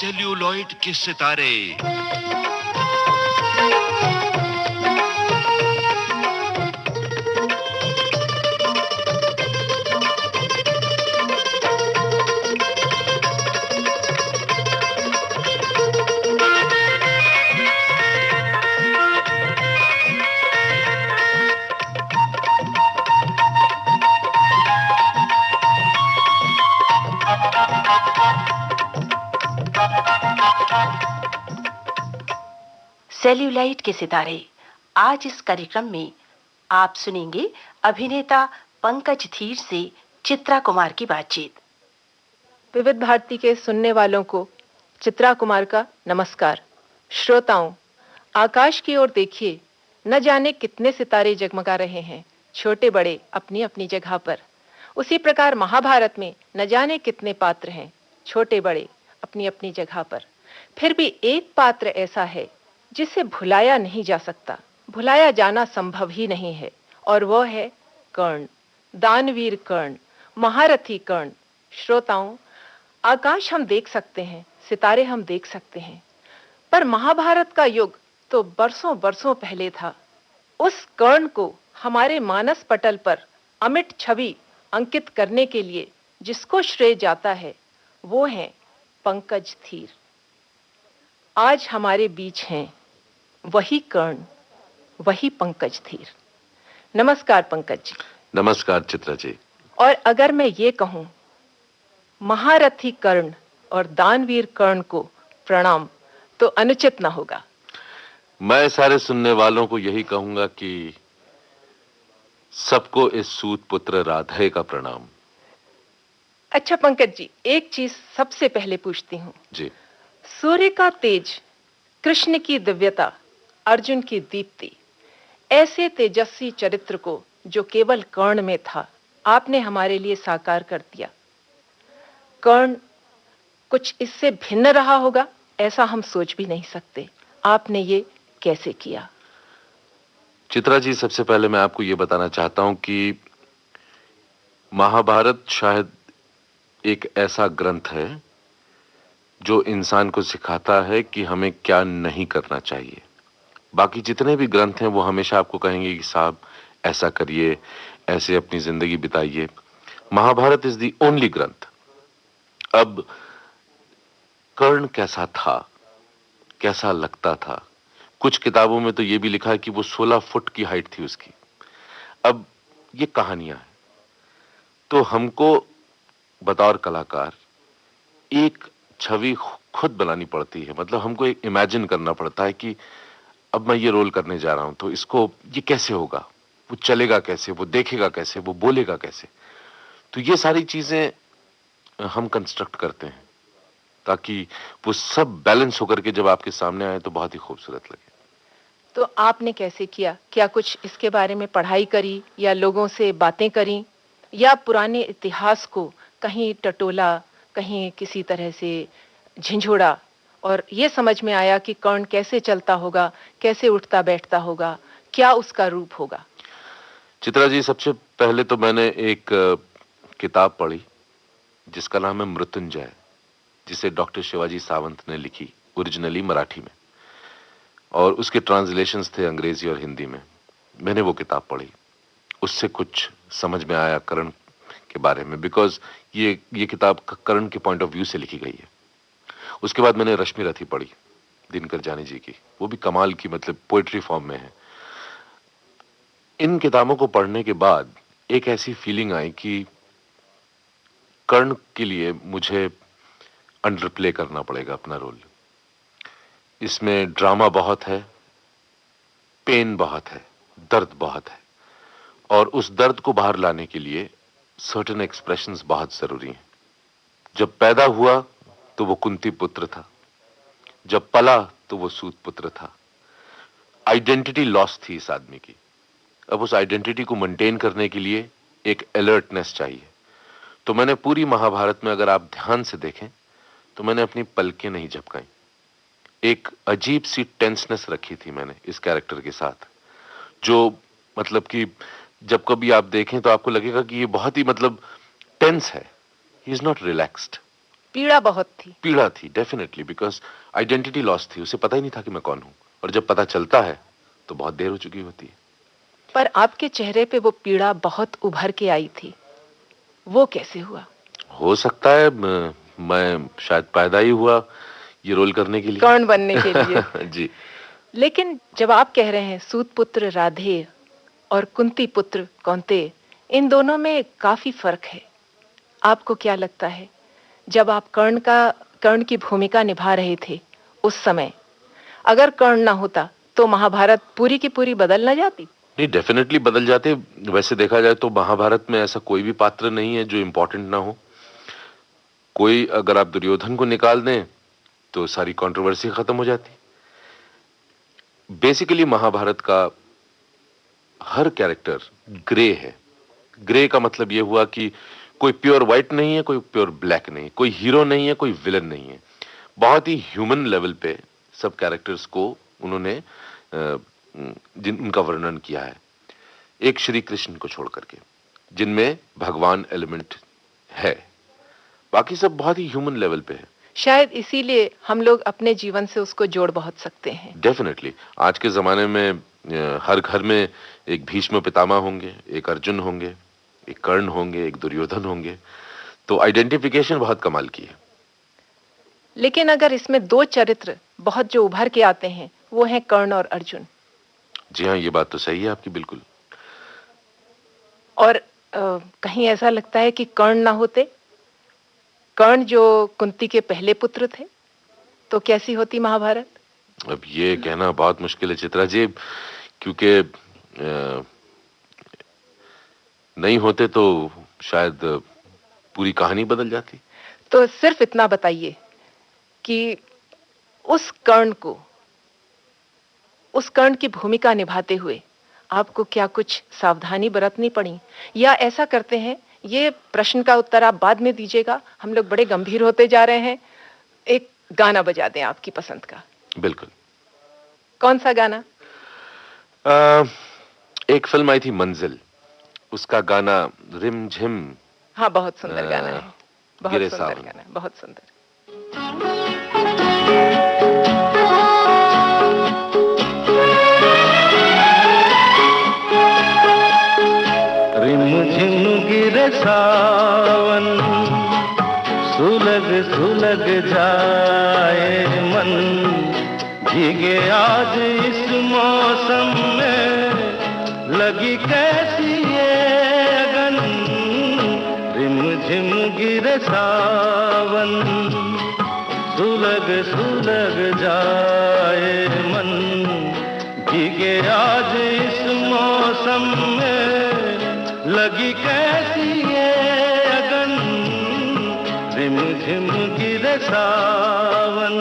Celluloid के सितारे। Cellulite के सितारे। आज इस कार्यक्रम में आप सुनेंगे अभिनेता पंकज धीर से चित्रा कुमार की बातचीत। विविध भारती के सुनने वालों को चित्रा कुमार का नमस्कार। श्रोताओं, आकाश की ओर देखिए, न जाने कितने सितारे जगमगा रहे हैं, छोटे बड़े अपनी अपनी जगह पर। उसी प्रकार महाभारत में न जाने कितने पात्र हैं, छोटे बड़े अपनी अपनी जगह पर। फिर भी एक पात्र ऐसा है जिसे भुलाया नहीं जा सकता, भुलाया जाना संभव ही नहीं है, और वो है कर्ण, दानवीर कर्ण, महारथी कर्ण। श्रोताओं, आकाश हम देख सकते हैं, सितारे हम देख सकते हैं, पर महाभारत का युग तो बरसों बरसों पहले था। उस कर्ण को हमारे मानस पटल पर अमिट छवि अंकित करने के लिए जिसको श्रेय जाता है, वो है पंकज धीर। आज हमारे बीच हैं वही कर्ण, वही पंकज धीर। नमस्कार पंकज जी। नमस्कार चित्रा जी। और अगर मैं ये कहूं महारथी कर्ण और दानवीर कर्ण को प्रणाम, तो अनुचित ना होगा। मैं सारे सुनने वालों को यही कहूंगा कि सबको इस सूत पुत्र राधे का प्रणाम। अच्छा पंकज जी, एक चीज सबसे पहले पूछती हूँ जी। सूर्य का तेज, कृष्ण की दिव्यता, अर्जुन की दीप्ति, ऐसे तेजस्वी चरित्र को जो केवल कर्ण में था, आपने हमारे लिए साकार कर दिया। कर्ण कुछ इससे भिन्न रहा होगा, ऐसा हम सोच भी नहीं सकते। आपने ये कैसे किया? चित्रा जी, सबसे पहले मैं आपको ये बताना चाहता हूं कि महाभारत शायद एक ऐसा ग्रंथ है जो इंसान को सिखाता है कि हमें क्या नहीं करना चाहिए। बाकी जितने भी ग्रंथ हैं वो हमेशा आपको कहेंगे कि साहब ऐसा करिए, ऐसे अपनी जिंदगी बिताइए। महाभारत इज द ओनली ग्रंथ। अब कर्ण कैसा था, कैसा लगता था? कुछ किताबों में तो ये भी लिखा है कि वो 16 फुट की हाइट थी उसकी। अब ये कहानियां हैं, तो हमको बतौर कलाकार एक छवि खुद बनानी पड़ती है। मतलब हमको एक इमेजिन करना पड़ता है कि अब मैं ये रोल करने जा रहा हूं, तो इसको ये कैसे होगा, वो चलेगा कैसे, वो देखेगा कैसे, वो बोलेगा कैसे। तो ये सारी चीजें हम कंस्ट्रक्ट करते हैं ताकि वो सब बैलेंस होकर के जब आपके सामने आए तो बहुत ही खूबसूरत लगे। तो आपने कैसे किया? क्या कुछ इसके बारे में पढ़ाई करी, या लोगों से बातें करी, या पुराने इतिहास को कहीं टटोला, कहीं किसी तरह से झिंझोड़ा, और ये समझ में आया कि कर्ण कैसे चलता होगा, कैसे उठता बैठता होगा, क्या उसका रूप होगा? चित्रा जी, सबसे पहले तो मैंने एक किताब पढ़ी जिसका नाम है मृत्युंजय, जिसे डॉक्टर शिवाजी सावंत ने लिखी, ओरिजिनली मराठी में, और उसके ट्रांसलेशंस थे अंग्रेजी और हिंदी में। मैंने वो किताब पढ़ी, उससे कुछ समझ में आया कर्ण के बारे में, बिकॉज ये किताब कर्ण के पॉइंट ऑफ व्यू से लिखी गई है। उसके बाद मैंने रश्मि रथी पढ़ी, दिनकर जानी जी की, वो भी कमाल की, मतलब पोएट्री फॉर्म में है। इन किताबों को पढ़ने के बाद एक ऐसी फीलिंग आई कि कर्ण के लिए मुझे अंडरप्ले करना पड़ेगा अपना रोल। इसमें ड्रामा बहुत है, पेन बहुत है, दर्द बहुत है, और उस दर्द को बाहर लाने के लिए सर्टेन एक्सप्रेशंस बहुत जरूरी हैं। जब पैदा हुआ तो वो कुंती पुत्र था, जब पला तो वो सूत पुत्र था। आइडेंटिटी लॉस थी इस आदमी की। अब उस आइडेंटिटी को मेंटेन करने के लिए एक अलर्टनेस चाहिए। तो मैंने पूरी महाभारत में, अगर आप ध्यान से देखें, तो मैंने अपनी पलकें नहीं झपकाई। एक अजीब सी टेंसनेस रखी थी मैंने इस कैरेक्टर के साथ, जो मतलब कि जब कभी आप देखें तो आपको लगेगा कि ये बहुत ही मतलब टेंस है। He is not relaxed. पीड़ा बहुत थी। पीड़ा थी डेफिनेटली, बिकॉज आइडेंटिटी लॉस थी, उसे पता ही नहीं था कि मैं कौन हूं, और जब पता चलता है तो बहुत देर हो चुकी होती है। पर आपके चेहरे पे वो पीड़ा बहुत उभर के आई थी, वो कैसे हुआ? हो सकता है मैं शायद पैदा ही हुआ ये रोल करने के लिए, कर्ण बनने के लिए। जी। लेकिन जब आप कह रहे हैं सूत पुत्र राधेय और कुंती पुत्र कौंतेय, इन दोनों में काफी फर्क है। आपको क्या लगता है, जब आप कर्ण की भूमिका निभा रहे थे उस समय, अगर कर्ण ना होता तो महाभारत पूरी की पूरी बदल ना जाती? नहीं, डेफिनेटली बदल जाते। वैसे देखा जाए तो महाभारत में ऐसा कोई भी पात्र नहीं है जो इम्पोर्टेंट ना हो। कोई, अगर आप दुर्योधन को निकाल दें तो सारी कंट्रोवर्सी खत्म हो जाती। बेसिकली महाभारत का हर कैरेक्टर ग्रे है। ग्रे का मतलब यह हुआ कि कोई प्योर व्हाइट नहीं है, कोई प्योर ब्लैक नहीं है, कोई हीरो नहीं है, कोई विलन नहीं है। बहुत ही ह्यूमन लेवल पे सब कैरेक्टर्स को उन्होंने उनका वर्णन किया है, एक श्री कृष्ण को छोड़ करके, जिनमें भगवान एलिमेंट है। बाकी सब बहुत ही ह्यूमन लेवल पे है। शायद इसीलिए हम लोग अपने जीवन से उसको जोड़ बहुत सकते हैं। डेफिनेटली आज के जमाने में हर घर में एक भीष्म पितामह होंगे, एक अर्जुन होंगे, एक कर्ण होंगे, एक दुर्योधन होंगे, तो आइडेंटिफिकेशन बहुत कमाल की है। लेकिन अगर इसमें दो चरित्र बहुत जो उभर के आते हैं वो हैं कर्ण और अर्जुन। जी हाँ, ये बात तो सही है आपकी, बिल्कुल। और कहीं ऐसा लगता है कि कर्ण ना होते, कर्ण जो कुंती के पहले पुत्र थे, तो कैसी होती महाभारत? अब ये कहना बहुत मुश्किल है चित्रा जी, क्योंकि नहीं होते तो शायद पूरी कहानी बदल जाती। तो सिर्फ इतना बताइए कि उस कर्ण की भूमिका निभाते हुए आपको क्या कुछ सावधानी बरतनी पड़ी, या ऐसा करते हैं, ये प्रश्न का उत्तर आप बाद में दीजिएगा, हम लोग बड़े गंभीर होते जा रहे हैं, एक गाना बजा दें आपकी पसंद का। बिल्कुल। कौन सा गाना? एक फिल्म आई थी मंजिल, उसका गाना रिम झिम। हाँ, बहुत सुंदर गाना है, बहुत गिरे सुंदर सावन। गाना, बहुत सुंदर। रिमझिम गिरे सावन, सुलग सुलग जाए मन, भीगे आज इस मौसम में, लगी कैसी ये अगन। रिमझिम गिरे सावन, सुलग सुलग जाए मन, भीगे आज इस मौसम में, लगी कैसी ये अगन। रिमझिम गिरे सावन।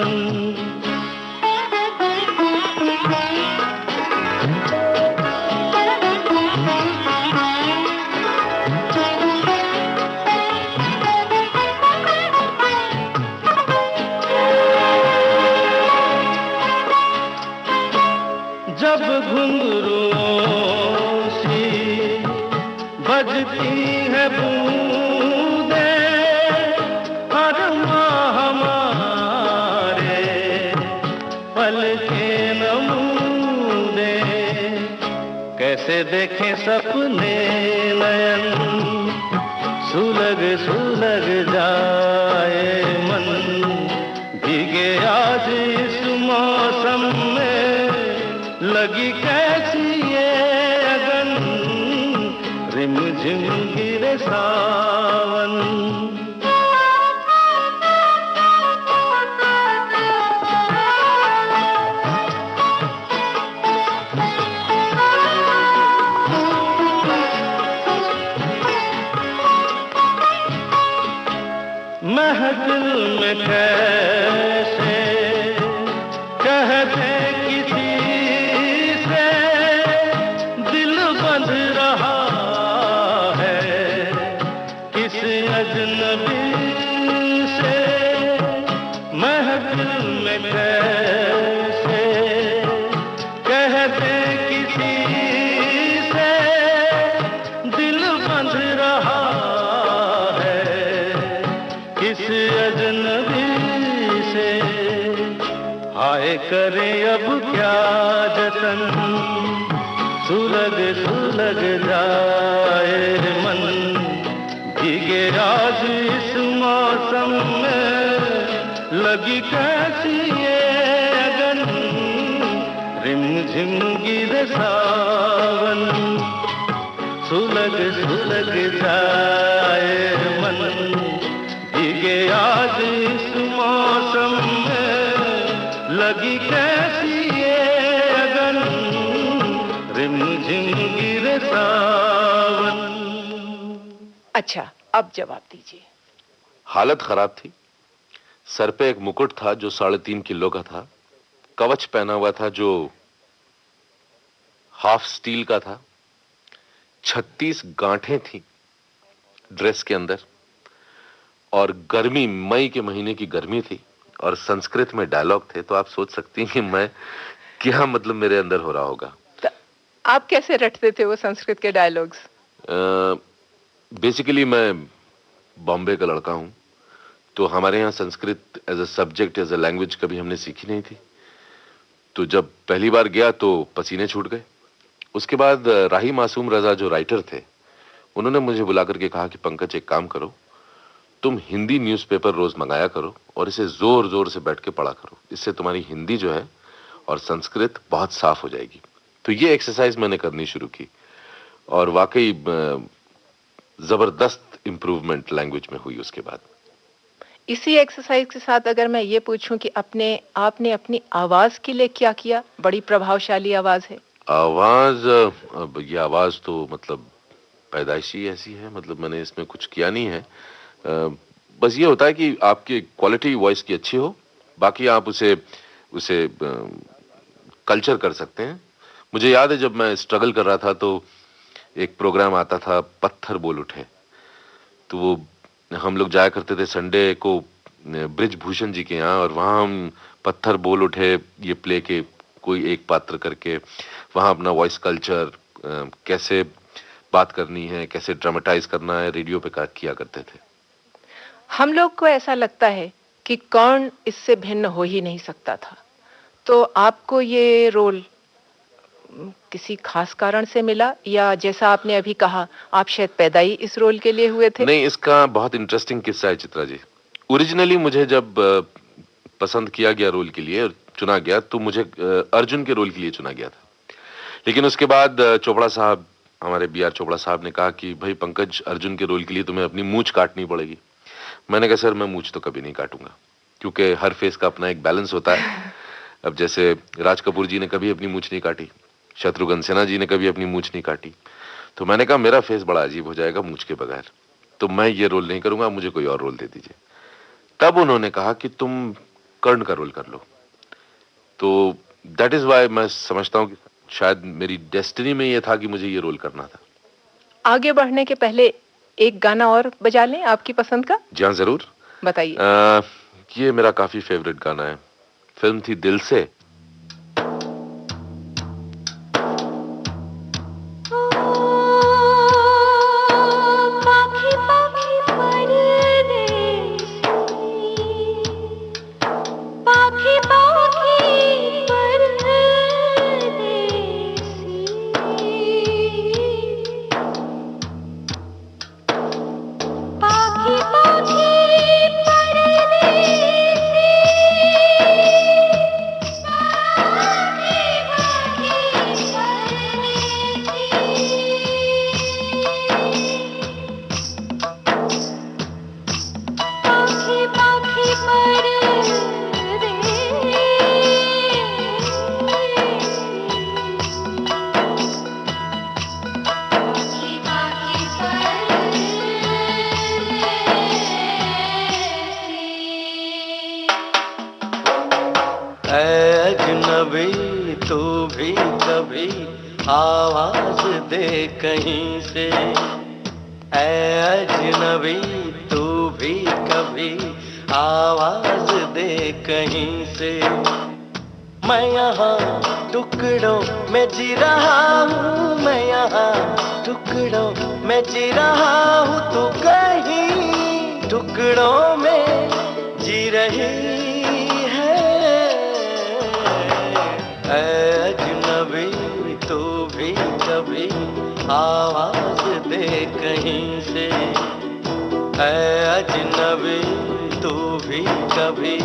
जब घुंघरूओं सी बजती है बूंदें, हर माह हमारे पलके नमूदे, कैसे देखें सपने नयन, सुलग सुलग जाए मन, भीगे आज इस मौसम में, लगी कैसी ये अगन। रिमझिम गिरे सावन। महफिल में कैसे कहते किसी से, दिल बंध रहा है किस अजनबी से। महफिल में कैसे कहते किसी से, दिल बंध रहा है किस अजनबी करें अब क्या जतन, सुलग सुलग जाए मन, भीगे आज इस मौसम में, लगी कैसी ये अगन, रिमझिम गिरे सावन, सुलग सुलग जाए मन, भीगे आज इस मौसम में, लगी कैसी ये अगन, रिमझिम गिरे सावन। अच्छा, अब जवाब दीजिए। हालत खराब थी। सर पे एक मुकुट था जो 3.5 किलो का था, कवच पहना हुआ था जो हाफ स्टील का था, 36 गांठें थी ड्रेस के अंदर, और गर्मी, मई के महीने की गर्मी थी, और संस्कृत में डायलॉग थे। तो आप सोच सकती हैं कि मैं क्या, मतलब मेरे अंदर हो रहा होगा। तो आप कैसे रटते थे वो संस्कृत के डायलॉग्स? बेसिकली मैं बॉम्बे का लड़का हूं, तो हमारे यहाँ Sanskrit as a subject, as a language कभी हमने सीखी नहीं थी। तो जब पहली बार गया तो पसीने छूट गए। उसके बाद राही मासूम रजा जो राइटर थे, उन्होंने मुझे बुला करके कहा कि पंकज, एक काम करो, तुम हिंदी न्यूज़पेपर रोज मंगाया करो और इसे जोर जोर से बैठ के पढ़ा करो, इससे तुम्हारी हिंदी जो है और संस्कृत बहुत साफ हो जाएगी। तो ये एक्सरसाइज मैंने करनी शुरू की, और वाकई जबरदस्त इंप्रूवमेंट लैंग्वेज में हुई उसके बाद। इसी एक्सरसाइज के साथ अगर मैं ये पूछूं कि आपने अपनी आवाज के लिए क्या किया? बड़ी प्रभावशाली आवाज है। आवाज, अब ये आवाज तो मतलब पैदाइशी ऐसी है, मतलब मैंने इसमें कुछ किया नहीं है। बस ये होता है कि आपकी क्वालिटी वॉइस की अच्छी हो, बाकी आप उसे कल्चर कर सकते हैं। मुझे याद है जब मैं स्ट्रगल कर रहा था तो एक प्रोग्राम आता था, पत्थर बोल उठे, तो वो हम लोग जाया करते थे संडे को ब्रिज भूषण जी के यहाँ, और वहाँ हम पत्थर बोल उठे ये प्ले के कोई एक पात्र करके वहाँ अपना वॉइस कल्चर, कैसे बात करनी है, कैसे ड्रामेटाइज करना है, रेडियो पे किया करते थे। हम लोग को ऐसा लगता है कि कौन इससे भिन्न हो ही नहीं सकता था, तो आपको ये रोल किसी खास कारण से मिला, या जैसा आपने अभी कहा आप शायद पैदा ही इस रोल के लिए हुए थे? नहीं, इसका बहुत इंटरेस्टिंग किस्सा है चित्रा जी। ओरिजिनली मुझे जब पसंद किया गया रोल के लिए, चुना गया, तो मुझे अर्जुन के रोल के लिए चुना गया था। लेकिन उसके बाद चोपड़ा साहब, हमारे बी आर चोपड़ा साहब ने कहा कि भाई पंकज, अर्जुन के रोल के लिए तुम्हें अपनी मूंछ काटनी पड़ेगी। मैंने कहा सर, मैं मूंछ तो कभी नहीं काटूंगा, क्योंकि हर फेस का अपना एक बैलेंस होता है। अब जैसे राज कपूर जी ने कभी अपनी मूंछ नहीं काटी, शत्रुघ्न सिन्हा जी ने कभी अपनी मूंछ नहीं काटी, तो मैंने कहा मेरा फेस बड़ा अजीब हो जाएगा मूंछ के बगैर, तो मैं ये रोल नहीं करूंगा, मुझे कोई और रोल दे दीजिए। तब उन्होंने कहा कि तुम कर्ण का रोल कर लो। तो दैट इज वाई मैं समझता हूँ कि शायद मेरी डेस्टिनी में ये था कि मुझे ये रोल करना था। आगे बढ़ने के पहले एक गाना और बजा लें आपकी पसंद का? जी हाँ, जरूर, बताइए। ये मेरा काफी फेवरेट गाना है, फिल्म थी दिल से। अजनबी तू भी कभी आवाज दे कहीं से, अजनबी तू भी कभी आवाज दे कहीं से। मैं यहाँ टुकड़ों में जी रहा हूँ, मैं यहाँ टुकड़ों में जी रहा हूँ, तू कहीं टुकड़ों में जी रही है। तू भी कभी आवाज दे कहीं से, ऐ अजनबी तू भी कभी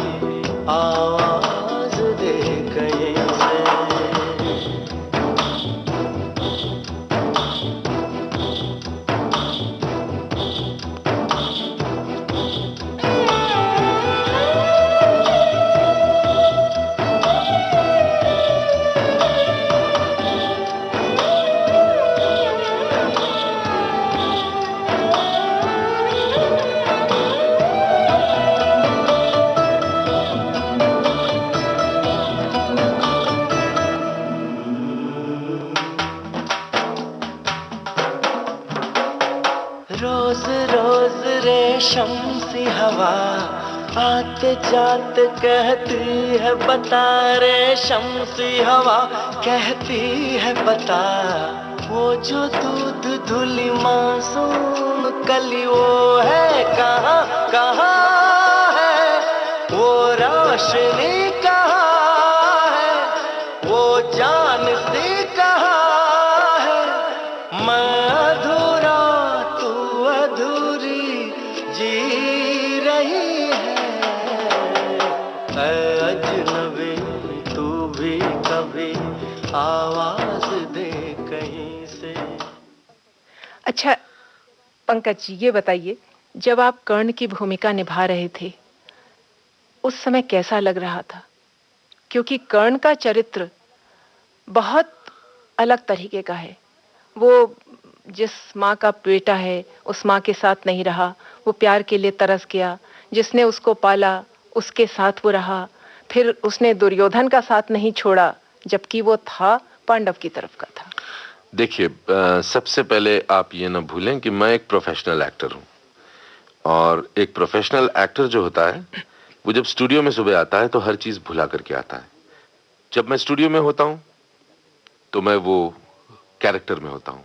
आवाज दे कहीं से। रोज रोज रेशम सी हवा आते जाते कहती है बता, रेशम सी हवा कहती है बता, वो जो दूध धुली मासूम कली वो है कहाँ कहाँ है, वो रोशनी कहाँ है, वो जान सी कहाँ है, मैं अधूरा तू अधूरी जी रही है, ऐ अजनबी तू भी कभी आवाज दे कहीं से। अच्छा पंकज जी, ये बताइए, जब आप कर्ण की भूमिका निभा रहे थे उस समय कैसा लग रहा था? क्योंकि कर्ण का चरित्र बहुत अलग तरीके का है। वो जिस माँ का बेटा है उस माँ के साथ नहीं रहा, वो प्यार के लिए तरस गया, जिसने उसको पाला उसके साथ वो रहा, फिर उसने दुर्योधन का साथ नहीं छोड़ा जबकि वो था पांडव की तरफ का था। देखिए, सबसे पहले आप ये ना भूलें कि मैं एक प्रोफेशनल एक्टर हूं, और एक प्रोफेशनल एक्टर जो होता है वो जब स्टूडियो में सुबह आता है तो हर चीज भुला करके आता है। जब मैं स्टूडियो में होता हूं तो मैं वो कैरेक्टर में होता हूं,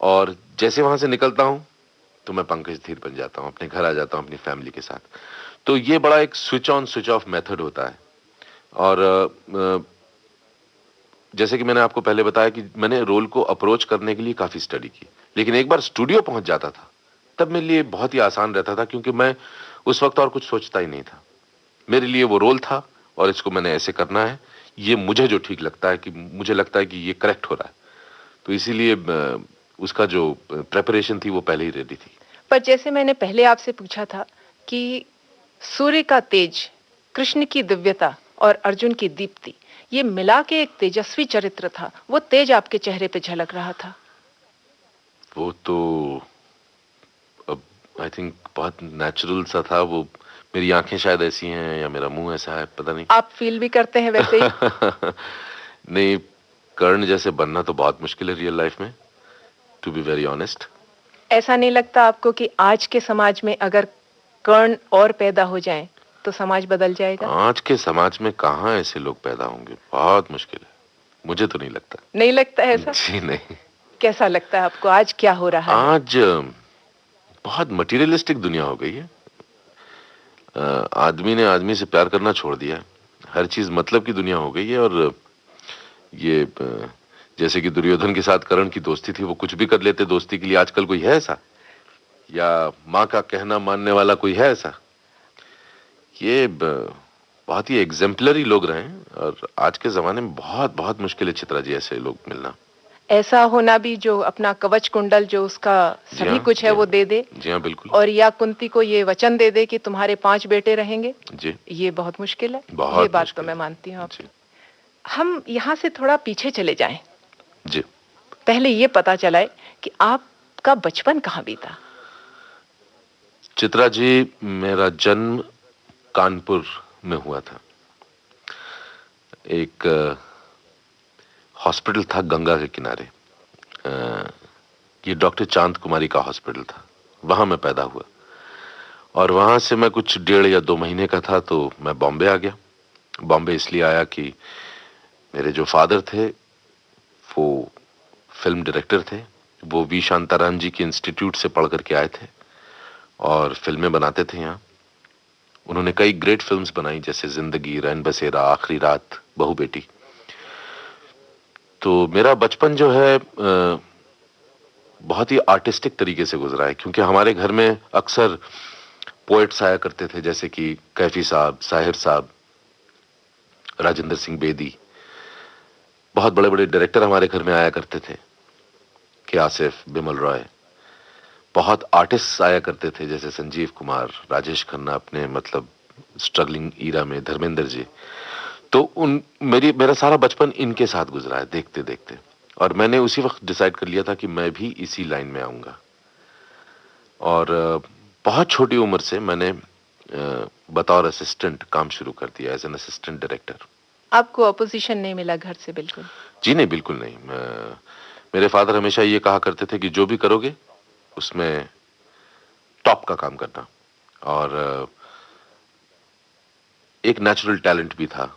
और जैसे वहां से निकलता हूं तो मैं पंकज धीर बन जाता हूं, अपने घर आ जाता हूं अपनी फैमिली के साथ। तो ये बड़ा एक switch on switch off method होता है। और जैसे कि मैंने आपको पहले बताया कि मैंने रोल को अप्रोच करने के लिए काफी स्टडी की, लेकिन एक बार स्टूडियो पहुंच जाता था तब मेरे लिए बहुत ही आसान रहता था, क्योंकि मैं उस वक्त और कुछ सोचता ही नहीं था। मेरे लिए वो रोल था और इसको मैंने ऐसे करना है, ये मुझे जो ठीक लगता है, कि मुझे लगता है कि ये करेक्ट हो रहा है, तो इसीलिए उसका जो प्रेपरेशन थी वो पहले ही रेडी थी। पर जैसे मैंने पहले आपसे पूछा था कि सूर्य का तेज, कृष्ण की दिव्यता और अर्जुन की दीप्ति, ये मिला के एक तेजस्वी चरित्र था, वो तेज आपके चेहरे पे झलक रहा था। वो तो अब आई थिंक बहुत नेचुरल सा था। वो मेरी आंखें शायद ऐसी हैं या मेरा मुंह ऐसा है, पता नहीं। आप फील भी करते हैं वैसे ही। नहीं, कर्ण जैसे बनना तो बहुत मुश्किल है रियल लाइफ में, टू बी वेरी ऑनेस्ट। ऐसा नहीं लगता आपको कि आज के समाज में अगर कर्ण और पैदा हो जाएं तो समाज बदल जाएगा? आज के समाज में कहाँ ऐसे लोग पैदा होंगे, बहुत मुश्किल है। मुझे तो नहीं लगता। नहीं लगता है ऐसा? जी नहीं। कैसा लगता है आपको, आज क्या हो रहा है? आज बहुत मटेरियलिस्टिक दुनिया हो गई है। आदमी ने आदमी से प्यार करना छोड़ दिया है, हर चीज मतलब की दुनिया हो गई है। और ये जैसे कि दुर्योधन के साथ कर्ण की दोस्ती थी, वो कुछ भी कर लेते दोस्ती के लिए। आजकल कोई है ऐसा? या माँ का कहना मानने वाला कोई है ऐसा? ये बहुत ही एग्जेम्पलरी लोग रहे हैं, और आज के जमाने में बहुत बहुत मुश्किल है चित्रा जी ऐसे लोग मिलना। ऐसा होना भी जो अपना कवच कुंडल जो उसका सभी कुछ है वो दे दे। जी हाँ, बिल्कुल। और या कुंती को ये वचन दे दे कि तुम्हारे 5 बेटे रहेंगे। जी, ये बहुत मुश्किल है। बहुत ये बात तो मुश्किल मैं है। मानती हूँ जी। हम यहाँ से थोड़ा पीछे चले जाएं। जी, पहले ये पता चलाए कि आपका बचपन कहाँ बीता। चित्रा जी, मेरा जन्म कानपुर में हुआ था। एक हॉस्पिटल था गंगा के किनारे, ये डॉक्टर चांद कुमारी का हॉस्पिटल था, वहां मैं पैदा हुआ। और वहां से मैं कुछ 1.5 या 2 महीने का था तो मैं बॉम्बे आ गया। बॉम्बे इसलिए आया कि मेरे जो फादर थे वो फिल्म डायरेक्टर थे। वो वी शांताराम जी के इंस्टीट्यूट से पढ़ करके आए थे और फिल्में बनाते थे यहाँ। उन्होंने कई ग्रेट फिल्म्स बनाई, जैसे जिंदगी, रैन बसेरा, आखिरी रात, बहू बेटी। तो मेरा बचपन जो है बहुत ही आर्टिस्टिक तरीके से गुजरा है, क्योंकि हमारे घर में अक्सर पोएट्स आया करते थे, जैसे कि कैफी साहब, साहिर साहब, राजेंद्र सिंह बेदी। बहुत बड़े बड़े डायरेक्टर हमारे घर में आया करते थे, के आसिफ, बिमल रॉय। बहुत आर्टिस्ट आया करते थे, जैसे संजीव कुमार, राजेश खन्ना, अपने मतलब स्ट्रगलिंग ईरा में धर्मेंद्र जी। तो मेरा सारा बचपन इनके साथ गुजरा है, देखते देखते। और मैंने उसी वक्त डिसाइड कर लिया था कि मैं भी इसी लाइन में आऊंगा। और बहुत छोटी उम्र से मैंने बतौर असिस्टेंट काम शुरू कर दिया, एज एन असिस्टेंट डायरेक्टर। आपको अपोजिशन नहीं मिला घर से? बिल्कुल जी नहीं, बिल्कुल नहीं। मेरे फादर हमेशा ये कहा करते थे कि जो भी करोगे उसमें टॉप का काम करना। और एक नेचुरल टैलेंट भी था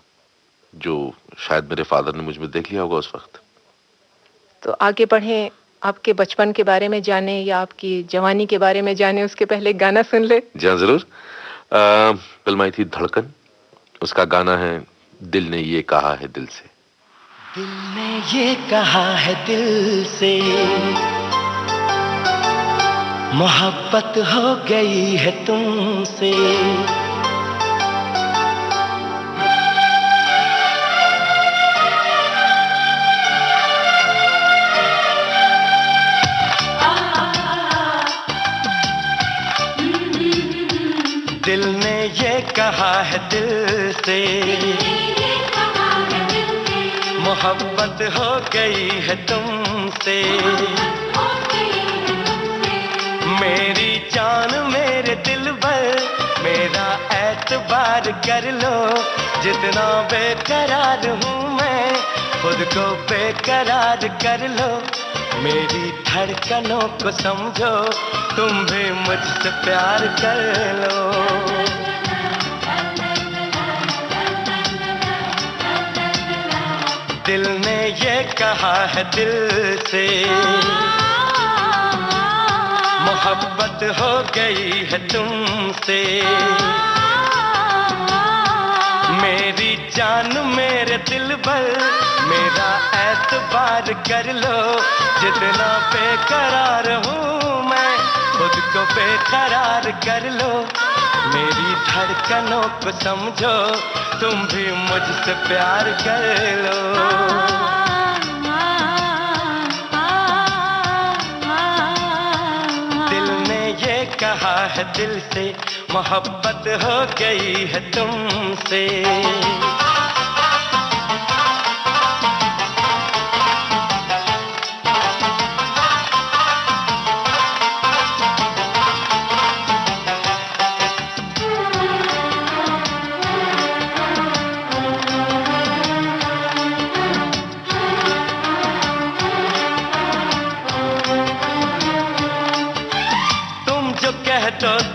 जो शायद मेरे फादर ने मुझ में देख लिया होगा उस वक्त। तो आगे बढ़ें, आपके बचपन के बारे में जाने या आपकी जवानी के बारे में जाने उसके पहले एक गाना सुन ले। जी हाँ, जरूर। फिल्म आई थी धड़कन, उसका गाना है दिल ने ये कहा है दिल से। दिल ने ये कहा है दिल से, मोहब्बत हो गई है तुमसे। दिल ने ये कहा है दिल से, मोहब्बत हो गई है तुमसे। मेरी जान मेरे दिल भर, मेरा एतबार कर लो। जितना बेकरार हूँ मैं, खुद को बेकरार कर लो। मेरी धड़कनों को समझो, तुम भी मुझसे प्यार कर लो। दिल ने ये कहा है दिल से, मोहब्बत हो गई है तुमसे। मेरी जान मेरे दिल भर, मेरा एतबार कर लो। जितना बेकरार हूँ मैं, खुद को बेकरार कर लो। मेरी धड़कनों को समझो, तुम भी मुझसे प्यार कर लो। दिल ने ये कहा है दिल से, मोहब्बत हो गई है तुमसे।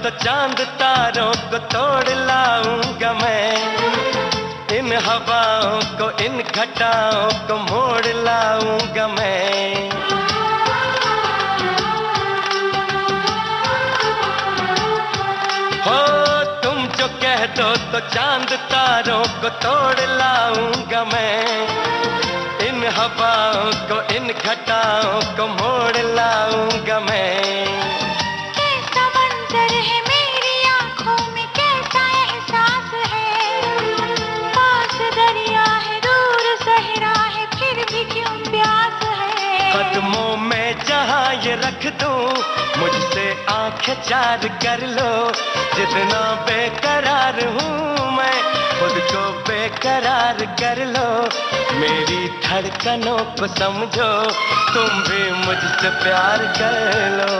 तो चांद तारों को तोड़ लाऊंगा मैं, इन हवाओं को, इन घटाओं को मोड़ लाऊंगा मैं। हो तुम जो कह दो तो चांद तारों को तोड़ लाऊंगा मैं, इन हवाओं को, इन घटाओं को मोड़ लाऊंगा मैं। कदमों में जहाँ ये रख दूं, मुझसे आंखें चार कर लो। जितना बेकरार हूँ मैं, खुद को बेकरार कर लो। मेरी धड़कनों को समझो, तुम भी मुझसे प्यार कर लो।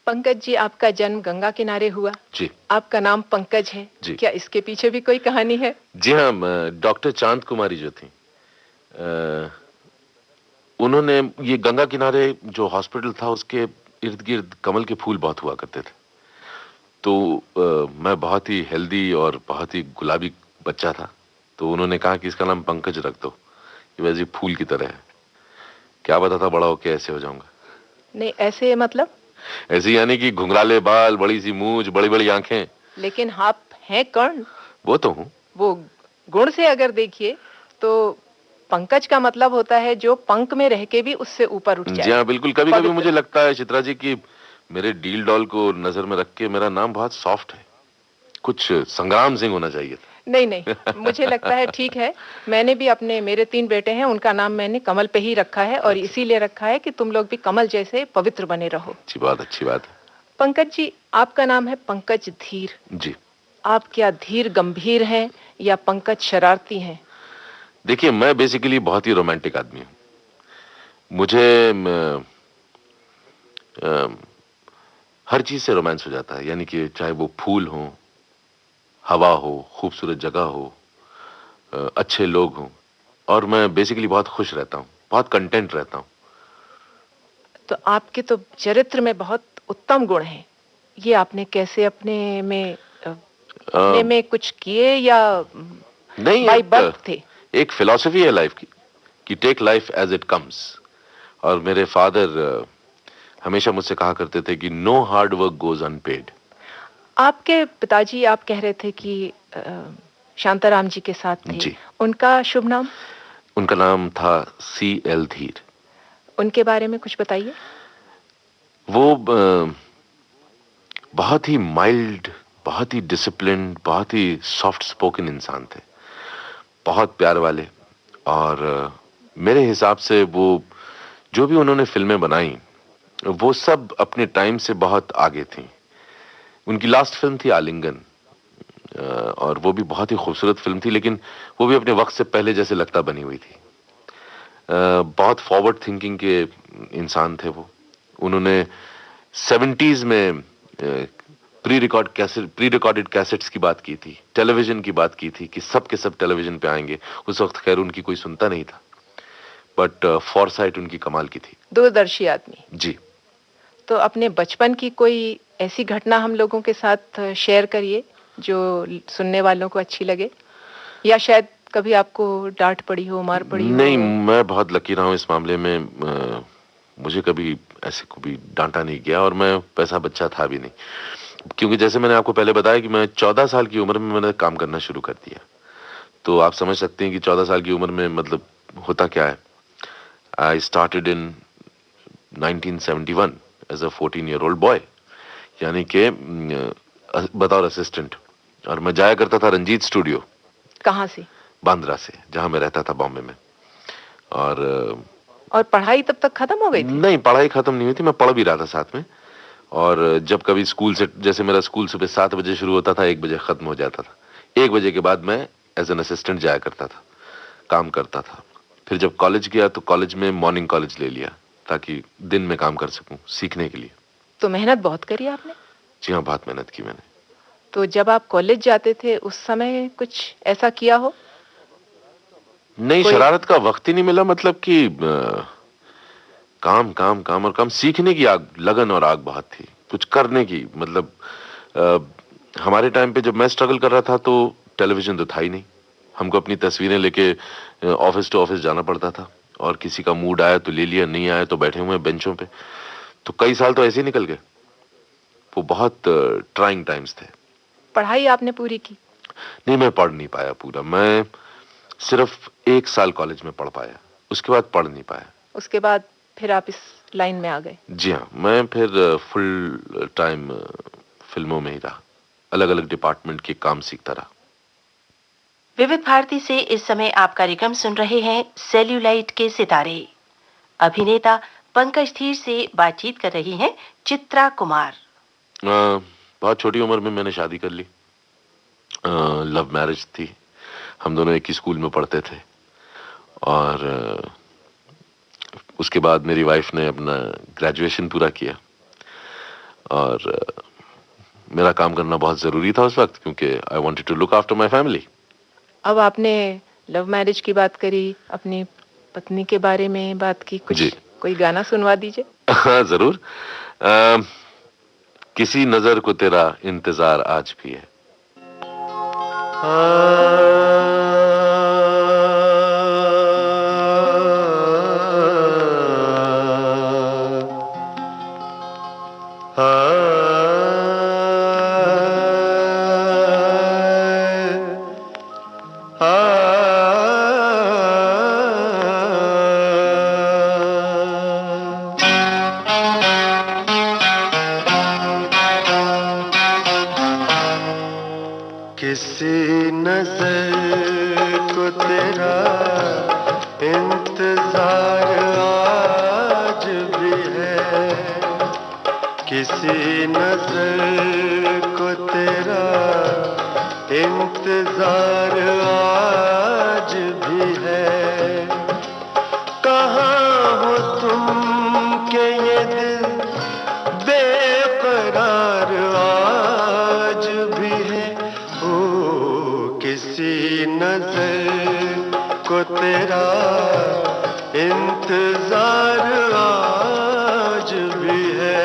पंकज जी, आपका जन्म गंगा किनारे हुआ जी। आपका नाम पंकज है जी। क्या इसके पीछे भी कोई कहानी है? जी हाँ, डॉक्टर चांद कुमारी जो थी, उन्होंने ये गंगा किनारे जो हॉस्पिटल था उसके इर्द गिर्द कमल के फूल बहुत हुआ करते थे। तो मैं बहुत ही हेल्दी और बहुत ही गुलाबी बच्चा था, तो उन्होंने कहा कि इसका नाम पंकज रख दो, ये वैसे फूल की तरह है। क्या पता था बड़ा होके ऐसे हो जाऊंगा। नहीं, ऐसे मतलब? ऐसे यानी कि घुंघराले बाल, बड़ी सी मूंछ, बड़ी बड़ी आंखें। लेकिन आप हैं कर्ण। वो तो हूँ। वो गुण से अगर देखिए तो पंकज का मतलब होता है जो पंख में रह के भी उससे ऊपर उठ जाए। जी हाँ, बिल्कुल। कभी कभी पवित्र। मुझे लगता है चित्रा जी कि मेरे डील डॉल को नजर में रख के मेरा नाम बहुत सॉफ्ट है, कुछ संग्राम सिंह होना चाहिए था। नहीं नहीं, मुझे लगता है ठीक है। मैंने भी अपने, मेरे 3 बेटे हैं, उनका नाम मैंने कमल पे ही रखा है और इसीलिए रखा है कि तुम लोग भी कमल जैसे पवित्र बने रहो। अच्छी बात, अच्छी बात है। पंकज जी, आपका नाम है पंकज धीर। जी आप क्या धीर गंभीर हैं या पंकज शरारती हैं? देखिए, मैं बेसिकली बहुत ही रोमांटिक आदमी हूँ। मुझे हर चीज से रोमांस हो जाता है, यानी कि चाहे वो फूल हो, हवा हो, खूबसूरत जगह हो, अच्छे लोग हों, और मैं बेसिकली बहुत खुश रहता हूँ, बहुत कंटेंट रहता हूँ। तो आपके तो चरित्र में बहुत उत्तम गुण हैं। ये आपने कैसे अपने में कुछ किए या नहीं, बाय बर्थ थे? एक फिलॉसफी है लाइफ की कि take life as it comes. और मेरे फादर हमेशा मुझसे कहा करते थे कि no hard work goes unpaid. आपके पिताजी, आप कह रहे थे कि शांताराम जी के साथ थे। जी। उनका शुभ नाम? उनका नाम था C.L. धीर। उनके बारे में कुछ बताइए। वो बहुत ही माइल्ड, बहुत ही डिसिप्लिन्ड, बहुत ही सॉफ्ट स्पोकन इंसान थे, बहुत प्यार वाले। और मेरे हिसाब से वो जो भी उन्होंने फिल्में बनाई वो सब अपने टाइम से बहुत आगे थी। उनकी लास्ट फिल्म थी आलिंगन, और वो भी बहुत ही खूबसूरत फिल्म थी, लेकिन वो भी अपने वक्त से पहले जैसे लगता बनी हुई थी। बहुत फॉरवर्ड थिंकिंग के इंसान थे वो। उन्होंने 70s में प्री रिकॉर्डेड कैसेट्स की बात की थी, टेलीविजन की बात की थी कि सब के सब टेलीविजन पे आएंगे। उस वक्त खैर उनकी कोई सुनता नहीं था, बट फॉरसाइट उनकी कमाल की थी। दूरदर्शी आदमी। जी। तो अपने बचपन की कोई ऐसी घटना हम लोगों के साथ शेयर करिए जो सुनने वालों को अच्छी लगे, या शायद कभी आपको डांट पड़ी हो, मार पड़ी हो। नहीं, मैं बहुत लकी रहा हूँ इस मामले में। मुझे कभी ऐसे कभी डांटा नहीं गया, और मैं पैसा बच्चा था भी नहीं, क्योंकि जैसे मैंने आपको पहले बताया कि मैं 14 साल की उम्र में मैंने काम करना शुरू कर दिया। तो आप समझ सकते हैं कि 14 साल की उम्र में मतलब होता क्या है। I started in 1971 as a 14-year-old boy, यानी कि बतौर असिस्टेंट। और मैं जाया करता था रंजीत स्टूडियो। कहाँ से? बांद्रा से, जहां मैं रहता था बॉम्बे में। और पढ़ाई तब तक खत्म हो गई थी? नहीं, पढ़ाई खत्म नहीं हुई थी, मैं पढ़ भी रहा था साथ में। और जब कभी स्कूल से, जैसे मेरा स्कूल सुबह 7 बजे शुरू होता था, 1 बजे खत्म हो जाता था। 1 बजे के बाद मैं एज एन असिस्टेंट जाया करता था, काम करता था। फिर जब कॉलेज गया तो कॉलेज में मॉर्निंग कॉलेज ले लिया, ताकि दिन में काम कर सकूं, सीखने के लिए। तो मेहनत बहुत करी आपने? जी हाँ, बहुत मेहनत की मैंने। तो जब आप कॉलेज जाते थे उस समय कुछ ऐसा किया हो? नहीं, शरारत का वक्त ही नहीं मिला। मतलब कि काम काम काम और काम। सीखने की आग, लगन और आग बहुत थी, कुछ करने की। मतलब हमारे टाइम पे जब मैं स्ट्रगल कर रहा था तो टेलीविजन तो था ही नहीं। हमको अपनी तस्वीरें लेके ऑफिस टू ऑफिस जाना पड़ता था, और किसी का मूड आया तो ले लिया, नहीं आया तो बैठे हुए बेंचों पे। तो कई साल तो ऐसे ही निकल गए। वो बहुत ट्राइंग टाइम्स थे। पढ़ाई आपने पूरी की? नहीं, मैं पढ़ नहीं पाया पूरा। मैं सिर्फ 1 साल कॉलेज में पढ़ पाया, उसके बाद पढ़ नहीं पाया। उसके बाद फिर आप इस लाइन में आ गए? जी हाँ, मैं फिर फुल टाइम फिल्मों में ही रहा, अलग अलग डिपार्टमेंट के काम सीखता रहा। विविध भारती से इस समय आप कार्यक्रम सुन रहे हैं सेल्यूलाइट के सितारे। अभिनेता पंकज धीर से बातचीत कर रही हैं चित्रा कुमार। बहुत छोटी उम्र में मैंने शादी कर ली। लव मैरिज थी। हम दोनों एक ही स्कूल में पढ़ते थे, और उसके बाद मेरी वाइफ ने अपना ग्रेजुएशन पूरा किया। और मेरा काम करना बहुत जरूरी था उस वक्त, क्योंकि I wanted to look after my family. अब आपने लव मैरिज की बात करी, अपनी पत्नी के बारे में बात की, कुछ जी। कोई गाना सुनवा दीजिए। हाँ, जरूर। किसी नजर को तेरा इंतजार आज भी है। किसी नजर को तेरा इंतजार आज भी है, किसी नजर को तेरा इंतजार आज भी है। कहाँ हो तुम के ये दिल बेकरार आज भी है। ओ किसी नजर को तेरा इंतजार आज भी है।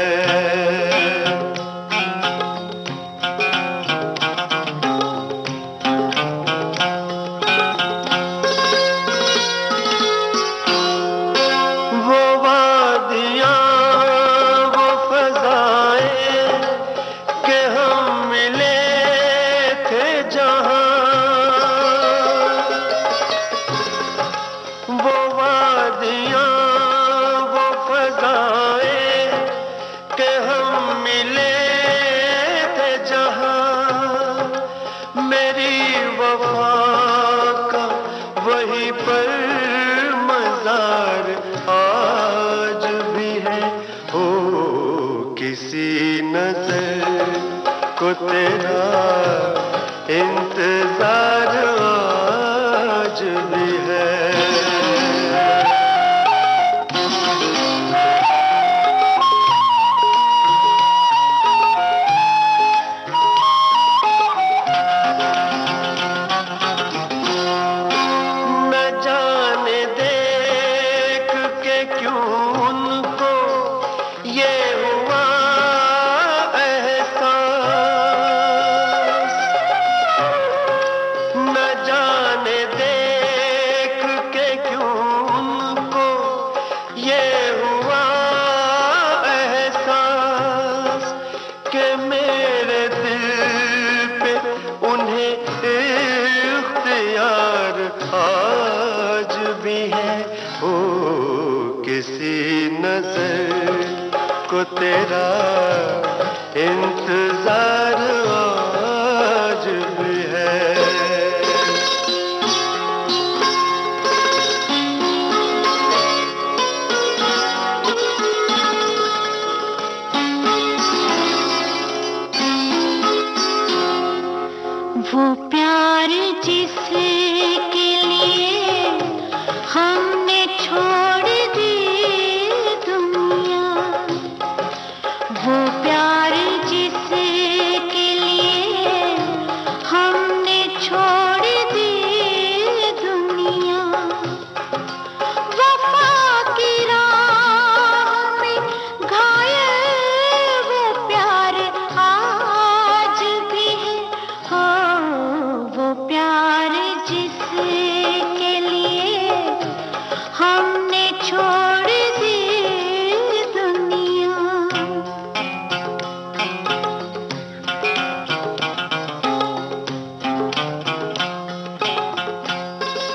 तेरा इंतजार आज भी है। न जाने देख के क्यों उनको ये हुआ आज भी है। ओ किसी नजर को तेरा इंतजार आज भी है। वो प्यार जिसे हमने छोड़ दी दुनिया, वो प्यार जिसे के लिए हमने छोड़ दी दुनिया, वफा की राह में घायल वो प्यार आज भी है। हो वो प्यार जिसे के लिए हमने छोड़ दी दुनिया।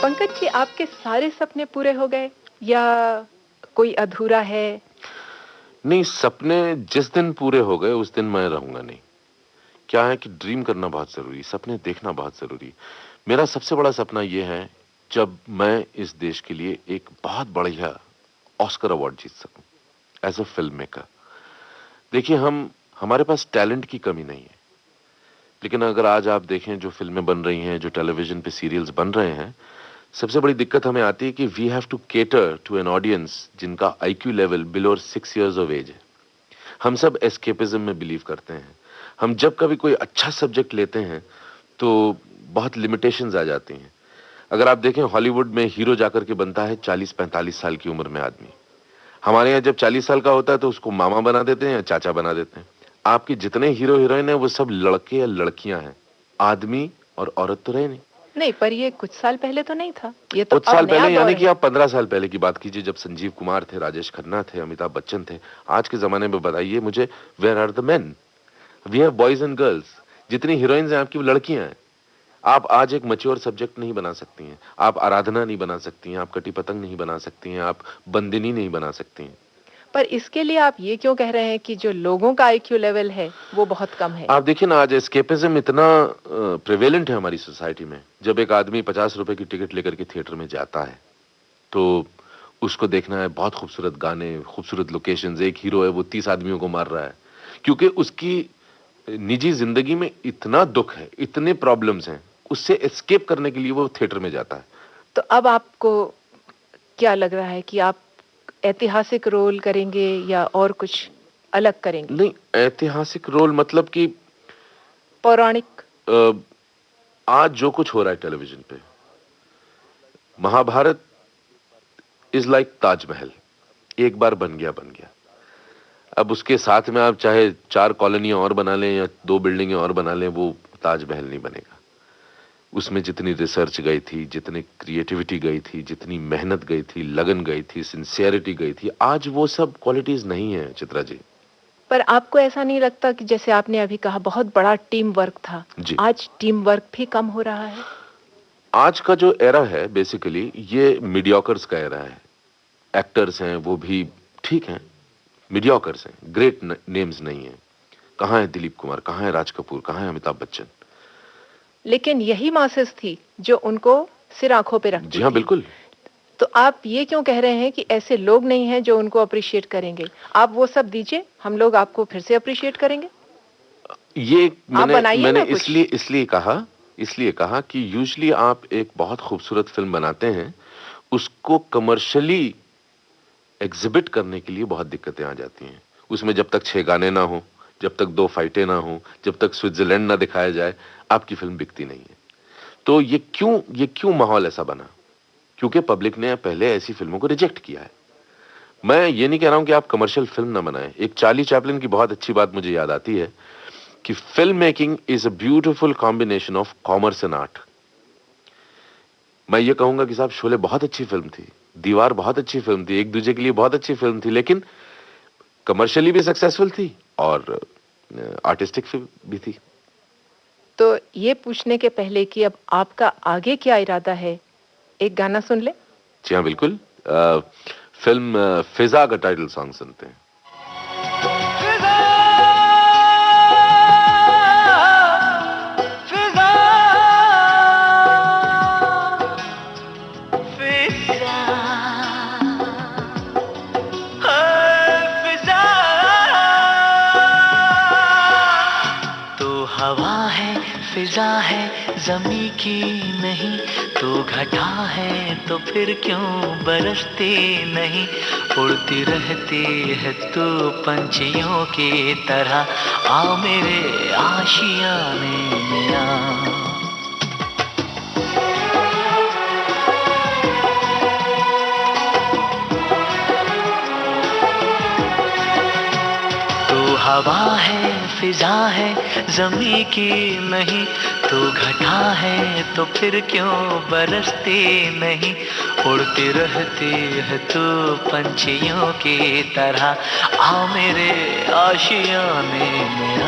पंकज जी, आपके सारे सपने पूरे हो गए या कोई अधूरा है? नहीं, सपने जिस दिन पूरे हो गए उस दिन मैं रहूंगा नहीं। क्या है कि ड्रीम करना बहुत जरूरी, सपने देखना बहुत जरूरी। मेरा सबसे बड़ा सपना यह है जब मैं इस देश के लिए एक बहुत बढ़िया ऑस्कर अवार्ड जीत सकूं एज अ फिल्म मेकर। देखिए, हमारे पास टैलेंट की कमी नहीं है, लेकिन अगर आज आप देखें जो फिल्में बन रही हैं, जो टेलीविजन पे सीरियल्स बन रहे हैं, सबसे बड़ी दिक्कत हमें आती है कि we have to cater to an audience जिनका IQ level below 6 years of age है। हम सब एस्केपिज्म में बिलीव करते हैं। हम जब कभी कोई अच्छा सब्जेक्ट लेते हैं तो बहुत लिमिटेशंस आ जाती हैं। अगर आप देखें, हॉलीवुड में हीरो जाकर के बनता है 40-45 साल की उम्र में आदमी। हमारे यहाँ जब 40 साल का होता है तो उसको मामा बना देते हैं या चाचा बना देते हैं। आपके जितने हीरो हीरोइन हैं वो सब लड़के या लड़कियां हैं, आदमी और औरत तो रहे नहीं। नहीं, पर ये कुछ साल पहले तो नहीं था। ये तो कुछ साल पहले यानी कि आप 15 साल पहले की बात कीजिए, जब संजीव कुमार थे, राजेश खन्ना थे, अमिताभ बच्चन थे। आज के जमाने में बताइए मुझे, where are the men? We have boys and girls. जितनी हीरोइंस हैं आपकी वो लड़कियां हैं। आप आज एक मैच्योर सब्जेक्ट नहीं बना सकती हैं, आप आराधना नहीं बना सकती हैं, आप कटी पतंग नहीं बना सकती हैं, आप बंदिनी नहीं बना सकती हैं। पर इसके लिए आप ये क्यों कह रहे हैं कि जो लोगों का आईक्यू लेवल है वो बहुत कम है? आप देखिए ना, आज एस्केपिज्म इतना प्रिवेलेंट है हमारी सोसाइटी में। जब एक आदमी 50 रुपए की टिकट लेकर के थिएटर में जाता है तो उसको देखना है बहुत खूबसूरत गाने, खूबसूरत लोकेशंस, एक हीरो है वो 30 आदमियों को मार रहा है, क्योंकि उसकी निजी जिंदगी में इतना दुख है, इतने प्रॉब्लम्स हैं, उससे एस्केप करने के लिए वो थिएटर में जाता है। तो अब आपको क्या लग रहा है कि आप ऐतिहासिक रोल करेंगे या और कुछ अलग करेंगे? नहीं, ऐतिहासिक रोल मतलब कि पौराणिक? आज जो कुछ हो रहा है टेलीविजन पे, महाभारत इज लाइक ताजमहल, एक बार बन गया। अब उसके साथ में आप चाहे 4 कॉलोनियां और बना लें या 2 बिल्डिंगें और बना लें, वो ताजमहल नहीं बनेगा। उसमें जितनी रिसर्च गई थी, जितनी क्रिएटिविटी गई थी, जितनी मेहनत गई थी, लगन गई थी, सिंसियरिटी गई थी, आज वो सब क्वालिटीज नहीं है चित्रा जी। पर आपको ऐसा नहीं लगता कि जैसे आपने अभी कहा बहुत बड़ा टीम वर्क था, आज टीम वर्क भी कम हो रहा है? आज का जो एरा है बेसिकली ये मीडियोकर्स का एरा है। एक्टर्स हैं वो भी ठीक हैं, मीडियोकर्स हैं, ग्रेट नेम्स नहीं है। कहाँ है दिलीप कुमार, कहाँ है राज कपूर, कहाँ है अमिताभ बच्चन? लेकिन यही मासेस थी जो उनको सिर आंखों पे रखती जी हाँ, थी। बिल्कुल। तो आप ये क्यों कह रहे हैं कि ऐसे लोग नहीं हैं जो उनको अप्रिशिएट करेंगे? आप वो सब दीजिए, हम लोग आपको फिर से अप्रिशिएट करेंगे। ये मैंने इसलिए कहा कि यूजुअली आप एक बहुत खूबसूरत फिल्म बनाते हैं, उसको कमर्शियली एग्जिबिट करने के लिए बहुत दिक्कतें आ जाती हैं। उसमें जब तक 6 गाने ना हो, जब तक 2 फाइटें ना हो, जब तक स्विट्जरलैंड ना दिखाया जाए, आपकी फिल्म बिकती नहीं है। तो ये क्यों माहौल ऐसा बना? क्योंकि पब्लिक ने पहले ऐसी फिल्मों को रिजेक्ट किया है। मैं ये नहीं कह रहा हूं कि आप कमर्शियल फिल्म ना बनाएं। एक चार्ली चैपलिन की बहुत अच्छी बात मुझे याद आती है कि film making is a beautiful combination of commerce and art. मैं ये कहूंगा कि साहब शोले बहुत अच्छी फिल्म थी, दीवार बहुत अच्छी फिल्म थी, एक दूसरे के लिए बहुत अच्छी फिल्म थी, लेकिन कमर्शियली भी सक्सेसफुल थी और आर्टिस्टिक भी थी। तो ये पूछने के पहले कि अब आपका आगे क्या इरादा है, एक गाना सुन ले? जी हाँ, बिल्कुल। फिल्म फिजा का टाइटल सॉन्ग सुनते हैं। फिजा है ज़मीं की नहीं, तो घटा है तो फिर क्यों बरसती नहीं। उड़ती रहती है तू पंछियों की तरह, आ मेरे आशियाने में आ। हवा है फिजा है ज़मीं की नहीं, तो घटा है तो फिर क्यों बरसती नहीं। उड़ती रहती है तू पंछियों की तरह, आ मेरे आशियाने में आ।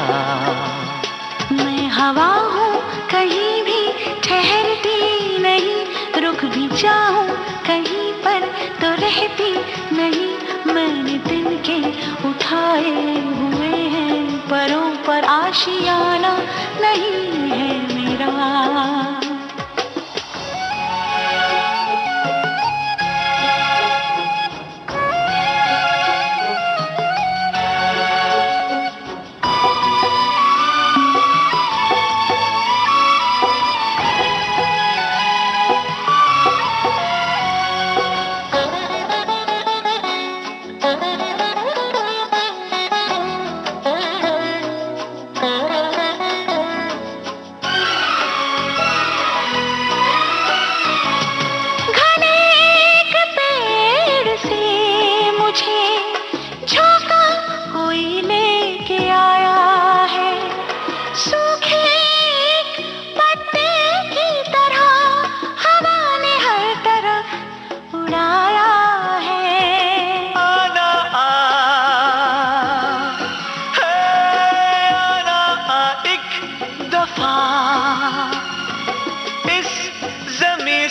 मैं हवा हूँ कहीं भी ठहरती नहीं, रुक भी जाऊँ कहीं पर तो रहती नहीं। मैंने दिन के उठाए हुए हैं परों पर, आशियाना नहीं है मेरा।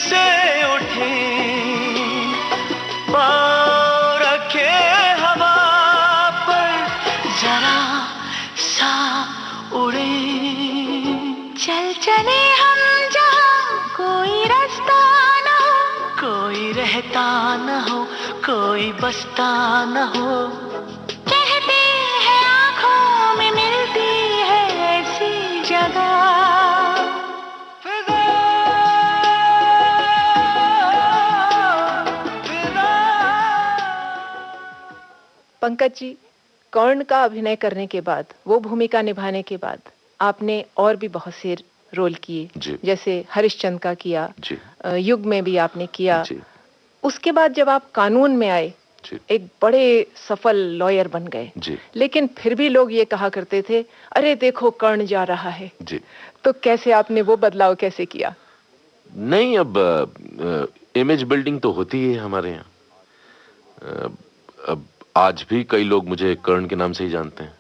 से उठी, पाँव रखे हवा पर, जरा सा उड़े, चल चले हम जहाँ कोई रास्ता न हो, कोई रहता न हो, कोई बसता न हो। कहते हैं आँखों में मिलती है ऐसी जगह। फिदा, फिदा। पंकज जी, कर्ण का अभिनय करने के बाद, वो भूमिका निभाने के बाद आपने और भी बहुत से रोल किए, जैसे हरिश्चंद्र का किया, युग में भी आपने किया। उसके बाद जब आप कानून में आए, एक बड़े सफल लॉयर बन गए, लेकिन फिर भी लोग ये कहा करते थे, अरे देखो कर्ण जा रहा है। तो कैसे आपने वो बदलाव कैसे किया? नहीं, अब इमेज बिल्डिंग तो होती है हमारे यहाँ। अब आज भी कई लोग मुझे कर्ण के नाम से ही जानते हैं।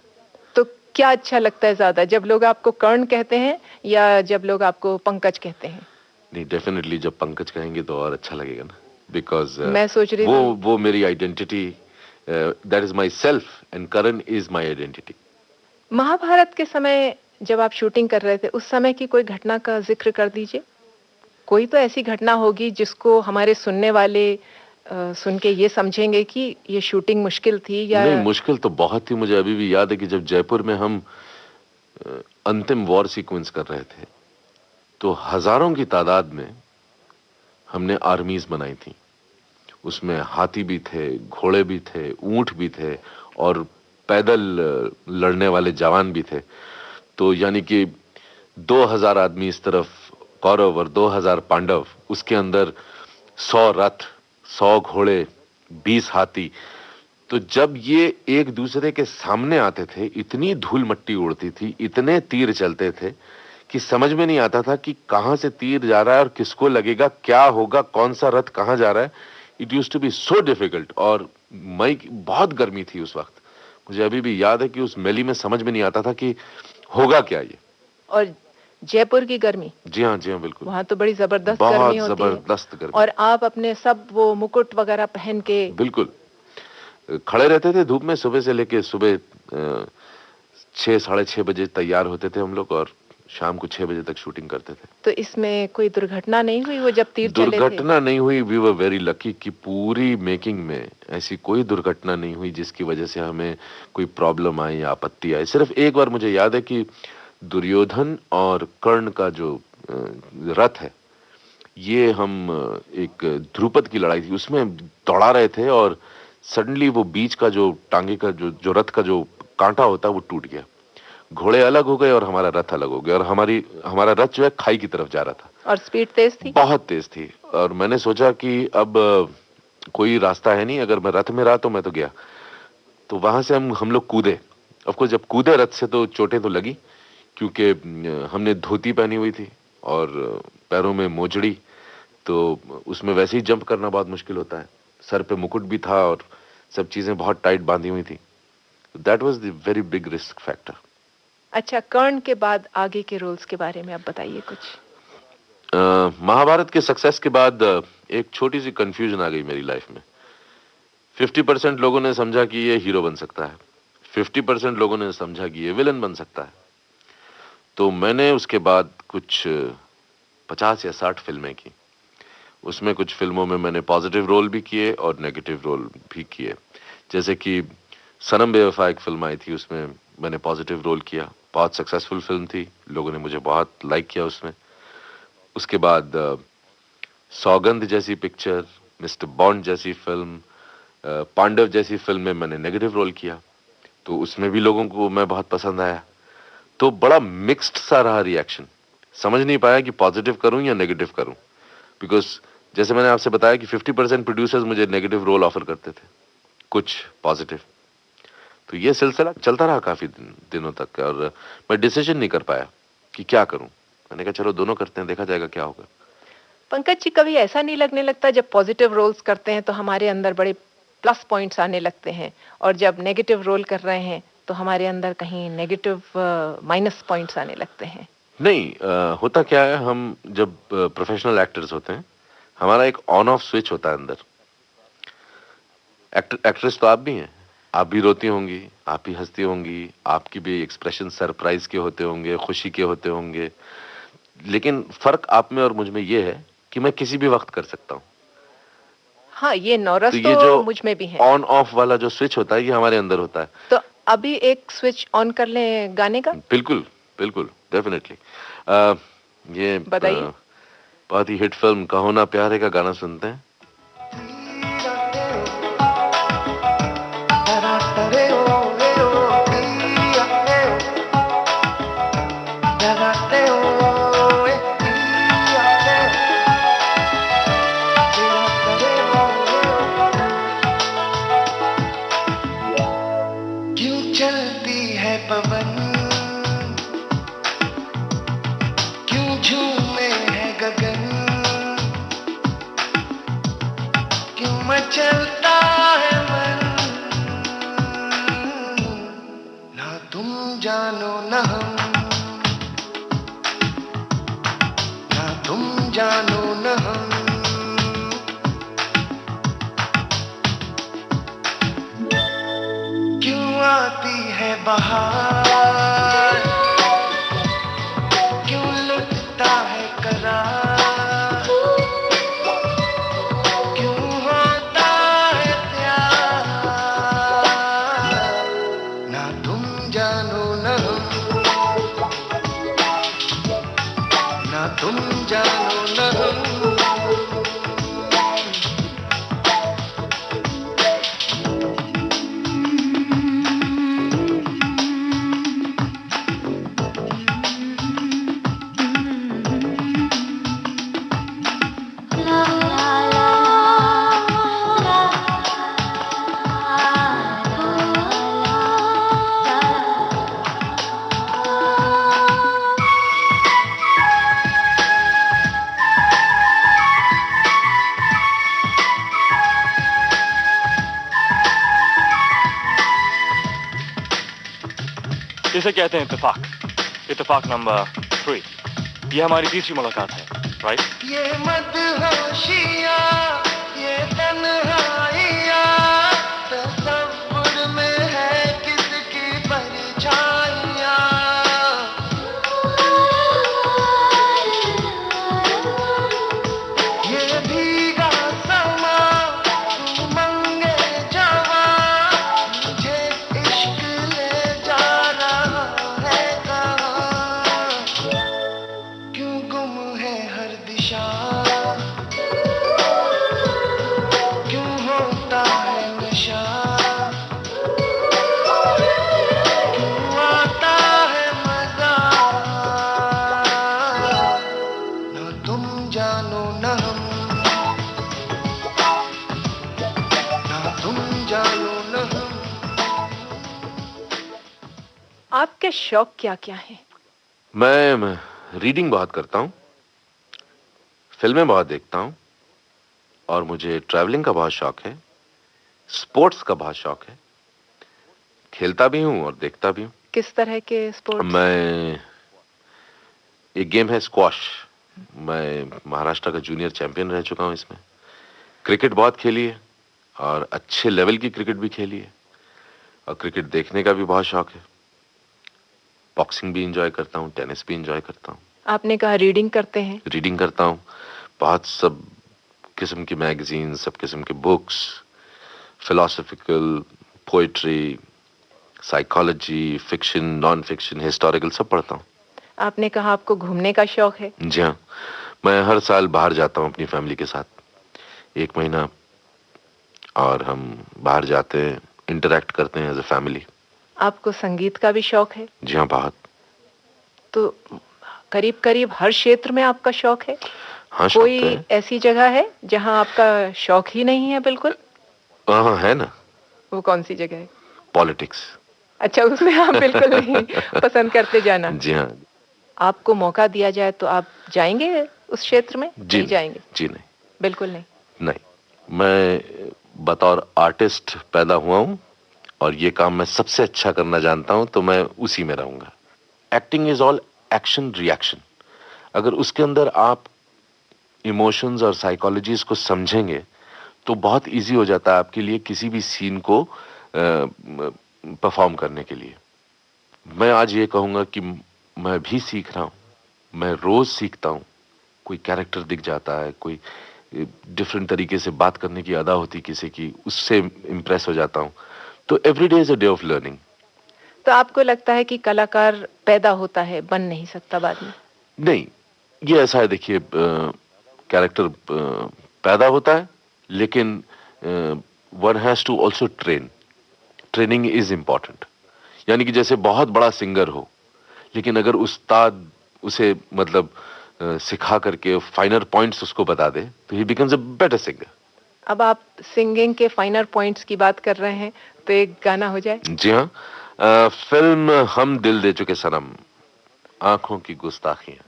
तो क्या अच्छा लगता है ज्यादा, जब लोग आपको कर्ण कहते हैं या जब लोग आपको पंकज कहते हैं? नहीं, डेफिनेटली जब पंकज कहेंगे तो और अच्छा लगेगा ना, बिकॉज मैं सोच रही वो मेरी identity, that is my self and Karan is my identity. Mahabharat के समय जब आप शूटिंग कर रहे थे, उस समय की कोई घटना का जिक्र कर दीजिए। कोई तो ऐसी घटना होगी जिसको हमारे सुनने वाले सुन के ये समझेंगे कि ये शूटिंग मुश्किल थी या नहीं। मुश्किल तो बहुत थी। मुझे अभी भी याद है कि जब जयपुर में हम अंतिम वॉर सीक्वेंस कर रहे थे, तो हजारों की तादाद में हमने आर्मीज बनाई थी। उसमें हाथी भी थे, घोड़े भी थे, ऊंट भी थे और पैदल लड़ने वाले जवान भी थे। तो यानी कि 2000 आदमी इस तरफ कौरव और 2000 पांडव, उसके अंदर 100 रथ, 100 घोड़े, 20 हाथी। तो जब ये एक दूसरे के सामने आते थे, इतनी धूल मट्टी उड़ती थी, इतने तीर चलते थे कि समझ में नहीं आता था कि कहां से तीर जा रहा है और किसको लगेगा, क्या होगा, कौन सा रथ कहां जा रहा है। It used to be so difficult. और मई बहुत गर्मी थी उस वक्त। मुझे अभी भी याद है कि उस मेली में समझ में नहीं आता था कि होगा क्या ये। और जयपुर की गर्मी? जी हाँ, बिल्कुल। वहाँ तो बड़ी जबरदस्त गर्मी होती है। बहुत जबरदस्त गर्मी। और आप अपने सब वो मुकुट वगैरह पहन के बिल्कुल खड़े रहते थे धूप में, सुबह से लेके सुबह 6, 6:30 बजे तैयार होते थे हम लोग और शाम को 6 बजे तक शूटिंग करते थे। तो इसमें कोई दुर्घटना नहीं हुई वो जब तीर चले थे? दुर्घटना नहीं हुई। वी वर वेरी लकी कि पूरी मेकिंग में ऐसी कोई दुर्घटना नहीं हुई जिसकी वजह से हमें कोई प्रॉब्लम आई या आपत्ति आई। सिर्फ एक बार मुझे याद है कि दुर्योधन और कर्ण का जो रथ है, ये हम एक ध्रुपद की लड़ाई थी, उसमें दौड़ा रहे थे और सडनली वो बीच का जो टांगे का जो रथ का जो कांटा होता है वो टूट गया। घोड़े अलग हो गए और हमारा रथ अलग हो गया और हमारा रथ जो है खाई की तरफ जा रहा था। और स्पीड तेज थी? बहुत तेज थी। और मैंने सोचा कि अब कोई रास्ता है नहीं, अगर मैं रथ में रहा तो मैं तो गया। तो वहां से हम लोग कूदे। ऑफ कोर्स जब कूदे रथ से तो चोटें तो लगी, क्योंकि हमने धोती पहनी हुई थी और पैरों में मोजड़ी, तो उसमें वैसे ही जंप करना बहुत मुश्किल होता है। सर पे मुकुट भी था और सब चीजें बहुत टाइट बांधी हुई थी। That was the very big risk factor. अच्छा, कर्ण के बाद आगे के रोल्स के बारे में आप बताइए कुछ। महाभारत के सक्सेस के बाद एक छोटी सी कंफ्यूजन आ गई मेरी लाइफ में। 50% लोगों ने समझा कि ये हीरो बन सकता है, 50% लोगों ने समझा कि ये विलन बन सकता है। तो मैंने उसके बाद कुछ 50 या 60 फिल्में की। उसमें कुछ फिल्मों में मैंने पॉजिटिव रोल भी किए और नेगेटिव रोल भी किए। जैसे कि सनम बेवफा एक फिल्म आई थी, उसमें मैंने पॉजिटिव रोल किया। बहुत सक्सेसफुल फिल्म थी, लोगों ने मुझे बहुत लाइक किया उसमें। उसके बाद सौगंध जैसी पिक्चर, मिस्टर बॉन्ड जैसी फिल्म, पांडव जैसी फिल्म में मैंने नेगेटिव रोल किया, तो उसमें भी लोगों को मैं बहुत पसंद आया। तो बड़ा मिक्स्ड सा रहा रिएक्शन। समझ नहीं पाया कि पॉजिटिव करूं या नेगेटिव करूं, बिकॉज जैसे मैंने आपसे बताया कि 50% प्रोड्यूसर्स मुझे नेगेटिव रोल ऑफर करते थे, कुछ पॉजिटिव। तो ये सिलसिला चलता रहा काफी दिनों तक और मैं डिसीजन नहीं कर पाया कि क्या करूं। मैंने कहा चलो दोनों करते हैं, देखा जाएगा क्या होगा। पंकज जी, कभी ऐसा नहीं लगने लगता जब पॉजिटिव रोल्स करते हैं तो हमारे अंदर बड़े प्लस पॉइंट्स आने लगते हैं, और जब नेगेटिव रोल कर रहे हैं तो हमारे अंदर कहीं नेगेटिव माइनस पॉइंट्स आने लगते हैं? नहीं, होता क्या है, हम जब प्रोफेशनल एक्टर्स होते हैं हमारा एक ऑन ऑफ स्विच होता है अंदर। एक्ट्रेस तो आप भी हैं, आप भी रोती होंगी, आप भी हंसती होंगी, आपकी भी एक्सप्रेशन सरप्राइज के होते होंगे, खुशी के होते होंगे, लेकिन फर्क आप में और मुझ में ये है कि मैं किसी भी वक्त कर सकता हूँ। हाँ, ये नौरस तो ये जो मुझ में भी है। ऑन ऑफ वाला जो स्विच होता है ये हमारे अंदर होता है। तो अभी एक स्विच ऑन कर लें गाने का। बिल्कुल बिल्कुल, डेफिनेटली। ये बताइए। बहुत ही हिट फिल्म कहो ना प्यारे का गाना सुनते हैं। क्यों चलती है पवन, क्यों झूमे है गगन, क्यों मचलता है मन, ना तुम जानो ना हम, ना तुम जानो ना हम। क्यों आती है बहार, क्यों लुटता है करार, क्यों होता है प्यार, ना तुम जानो ना हम, ना तुम जानो ना हम। इसे कहते हैं इत्तेफाक। इत्तेफाक नंबर 3। ये हमारी तीसरी मुलाकात है, राइट? ये मदहोशियाँ, ये तन्हाइयाँ, तसव्वुर में है किसकी परछाइयाँ। ये भीगा समा, उमंगे जवां, मुझे इश्क ले जा रहा है कहाँ। क्यों गुम है हर दिशा, क्यों होता है नशा, क्यों आता है मजा, ना तुम जानो ना हम, ना तुम जानो ना हम। आपके शौक क्या क्या हैं? मैं रीडिंग बहुत करता हूँ, फिल्में बहुत देखता हूँ, और मुझे ट्रैवलिंग का बहुत शौक है, स्पोर्ट्स का बहुत शौक है, खेलता भी हूँ और देखता भी हूँ। किस तरह के स्पोर्ट्स? मैं एक गेम है स्क्वॉश, मैं महाराष्ट्र का जूनियर चैंपियन रह चुका हूँ इसमें। क्रिकेट बहुत खेली है और अच्छे लेवल की क्रिकेट भी खेली है, और क्रिकेट देखने का भी बहुत शौक है। बॉक्सिंग भी एंजॉय करता हूँ, टेनिस भी एंजॉय करता हूँ। आपने कहा रीडिंग करते हैं। रीडिंग करता हूँ, बहुत सब किस्म की मैगजीन, सब किस्म के books, philosophical, poetry, psychology, fiction, non fiction, historical, सब पढ़ता हूँ। आपने कहा आपको घूमने का शौक है। जी हाँ, मैं हर साल बाहर जाता हूँ अपनी फैमिली के साथ 1 महीना, और हम बाहर जाते हैं, इंटरैक्ट करते हैं एज अ फैमिली। आपको संगीत का भी शौक है। जी हाँ, बहुत। तो करीब करीब हर क्षेत्र में आपका शौक है। हाँ, शौक कोई तो है। ऐसी जगह है जहां आपका शौक ही नहीं है? बिल्कुल। हाँ, है ना। वो कौन सी जगह है? पॉलिटिक्स। अच्छा, उसमें आप बिल्कुल नहीं पसंद करते जाना। जी हाँ। आपको मौका दिया जाए तो आप जाएंगे उस क्षेत्र में? जी नहीं जाएंगे? जी नहीं, बिल्कुल नहीं। नहीं। मैं बतौर आर्टिस्ट पैदा हुआ हूँ, और ये काम मैं सबसे अच्छा करना जानता हूँ, तो मैं उसी में रहूंगा। Acting is all action reaction. अगर उसके अंदर आप इमोशंस और साइकोलॉजीज को समझेंगे तो बहुत इजी हो जाता है आपके लिए किसी भी सीन को परफॉर्म करने के लिए। मैं आज ये कहूंगा कि मैं भी सीख रहा हूं, मैं रोज सीखता हूं। कोई कैरेक्टर दिख जाता है, कोई डिफरेंट तरीके से बात करने की अदा होती किसी की, उससे इम्प्रेस हो जाता हूं। तो every day is a day of learning. तो आपको लगता है कि कलाकार पैदा होता है, बन नहीं सकता बाद में? नहीं, ये ऐसा है, देखिए कैरेक्टर पैदा होता है, लेकिन one has to also train. Training is important. यानी कि जैसे बहुत बड़ा सिंगर हो, लेकिन अगर उस्ताद उसे मतलब सिखा करके फाइनर पॉइंट्स उसको बता दे तो ही बिकम्स अ बेटर सिंगर। अब आप सिंगिंग के फाइनर पॉइंट्स की बात कर रहे हैं, तो एक गाना हो जाए। जी हाँ, फिल्म हम दिल दे चुके सनम, आंखों की गुस्ताखियां।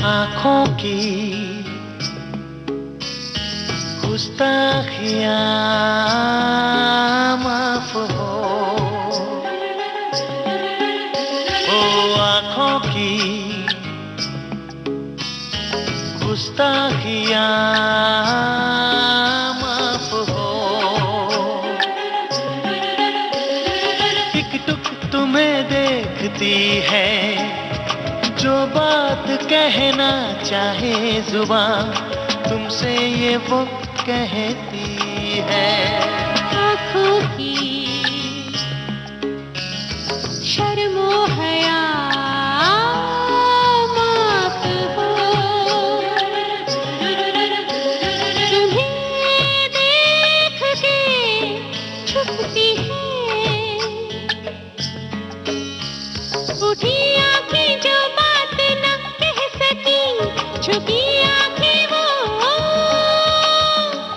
आंखों की गुस्ताखियां माफ हो, ओ आंखों की गुस्ताखियां माफ हो। टिक टुक तुम्हें देखती है, जो बात कहना चाहे जुबान, तुमसे ये वो कहती है। आँखों की शर्मो हया माफ हो, तुम्हें देख के छुपती है, उठी आँखें जो बात न कह सकी, छुपी आँखें वो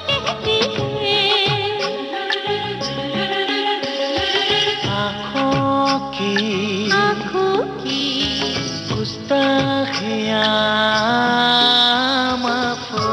कहती है। आँखों की गुस्ताखियां माफ हो।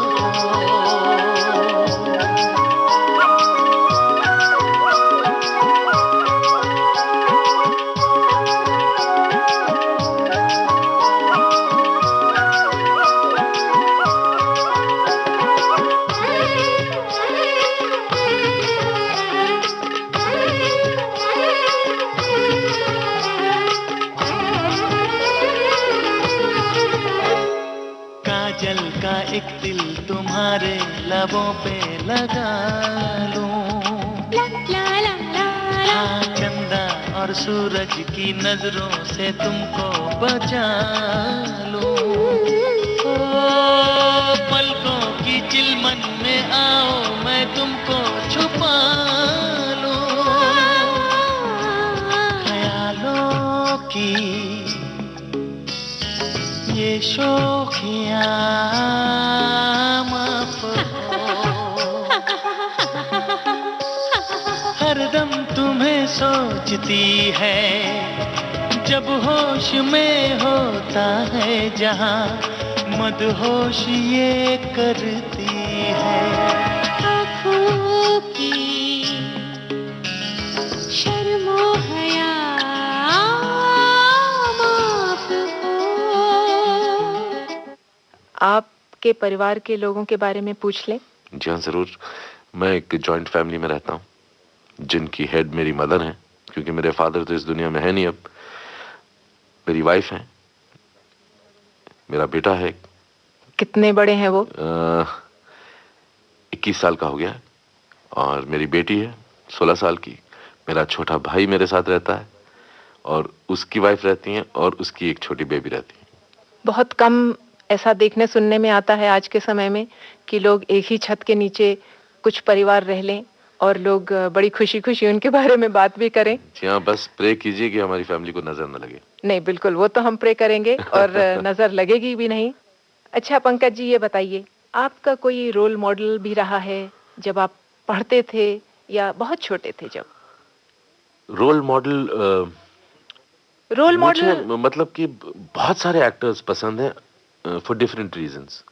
काजल का एक तिल तुम्हारे लबों पे लगा लूं, ला ला ला ला। हाँ चंदा और सूरज की नजरों से तुमको बचा लूं। ओ पलकों की चिलमन में आओ, मैं तुमको छुपा लूं। ख्यालों की ये शोखियां माफ हो, हरदम तुम्हें सोचती है, जब होश में होता है जहां, मदहोश ये करती है। आँखों की शर्मो हया माफ हो। आपके परिवार के लोगों के बारे में पूछ लें। जी हाँ, जरूर। मैं एक जॉइंट फैमिली में रहता हूँ, जिनकी हेड मेरी मदर है, क्योंकि मेरे फादर तो इस दुनिया में है नहीं अब। मेरी वाइफ है, मेरा बेटा है। कितने बड़े हैं वो? 21 साल का हो गया है, और मेरी बेटी है 16 साल की। मेरा छोटा भाई मेरे साथ रहता है, और उसकी वाइफ रहती है, और उसकी एक छोटी बेबी रहती है। बहुत कम ऐसा देखने सुनने में आता है आज के समय में कि लोग एक ही छत के नीचे कुछ परिवार रह लें और लोग बड़ी खुशी खुशी उनके बारे में बात भी करें। जी हाँ, बस प्रे कीजिए कि हमारी फैमिली को नजर न लगे। नहीं, बिल्कुल, वो तो हम प्रे करेंगे और नजर लगेगी भी नहीं। अच्छा पंकज जी, ये बताइए, आपका कोई रोल मॉडल भी रहा है जब आप पढ़ते थे या बहुत छोटे थे? जब रोल मॉडल मतलब कि बहुत सारे एक्टर्स पसंद हैं फॉर डिफरेंट रीजंस।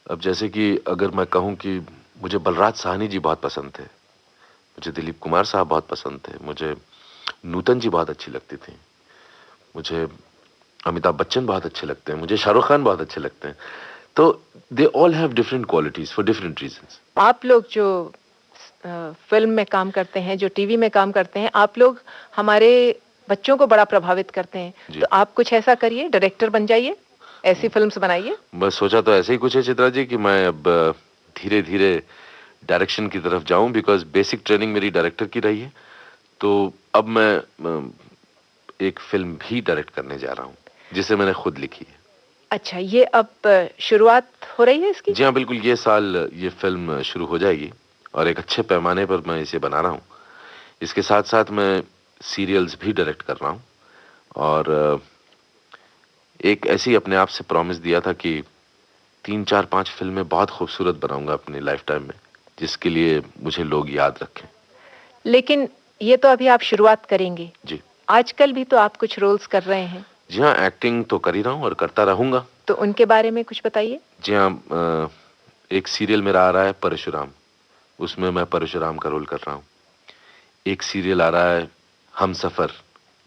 अब जैसे कि अगर मैं कहूं कि मुझे बलराज साहनी जी बहुत पसंद थे, मुझे दिलीप कुमार साहब बहुत पसंद थे, मुझे नूतन जी बहुत अच्छी लगती थी, मुझे अमिताभ बच्चन बहुत अच्छे लगते हैं, मुझे शाहरुख खान बहुत अच्छे लगते हैं। तो they all have different qualities for different reasons. आप लोग जो फिल्म में काम करते हैं, जो टीवी में काम करते हैं, आप लोग हमारे बच्चों को बड़ा प्रभावित करते हैं। तो आप कुछ ऐसा करिए, डायरेक्टर बन जाइए, ऐसी फिल्म्स बनाइए। बस सोचा तो ऐसे ही कुछ है चित्रा जी कि मैं अब धीरे धीरे डायरेक्शन की तरफ जाऊं, बिकॉज बेसिक ट्रेनिंग मेरी डायरेक्टर की रही है। तो अब मैं एक फिल्म भी डायरेक्ट करने जा रहा हूं, जिसे मैंने खुद लिखी है। अच्छा, ये अब शुरुआत हो रही है इसकी? जी हाँ, बिल्कुल। ये साल ये फिल्म शुरू हो जाएगी और एक अच्छे पैमाने पर मैं इसे बना रहा हूँ। इसके साथ साथ मैं सीरियल्स भी डायरेक्ट कर रहा हूँ और एक ऐसी अपने आप से प्रॉमिस दिया था कि 3-4-5 फिल्में बहुत खूबसूरत बनाऊंगा अपनी लाइफ टाइम में, जिसके लिए मुझे लोग याद रखें। लेकिन ये तो अभी आप शुरुआत करेंगे जी। आजकल भी तो आप कुछ रोल्स कर रहे हैं। जी हाँ, एक्टिंग तो कर ही रहा हूँ और करता रहूंगा। तो उनके बारे में कुछ बताइए। जी हाँ, एक सीरियल मेरा आ रहा है परशुराम, उसमें मैं परशुराम का रोल कर रहा हूँ। एक सीरियल आ रहा है हमसफर,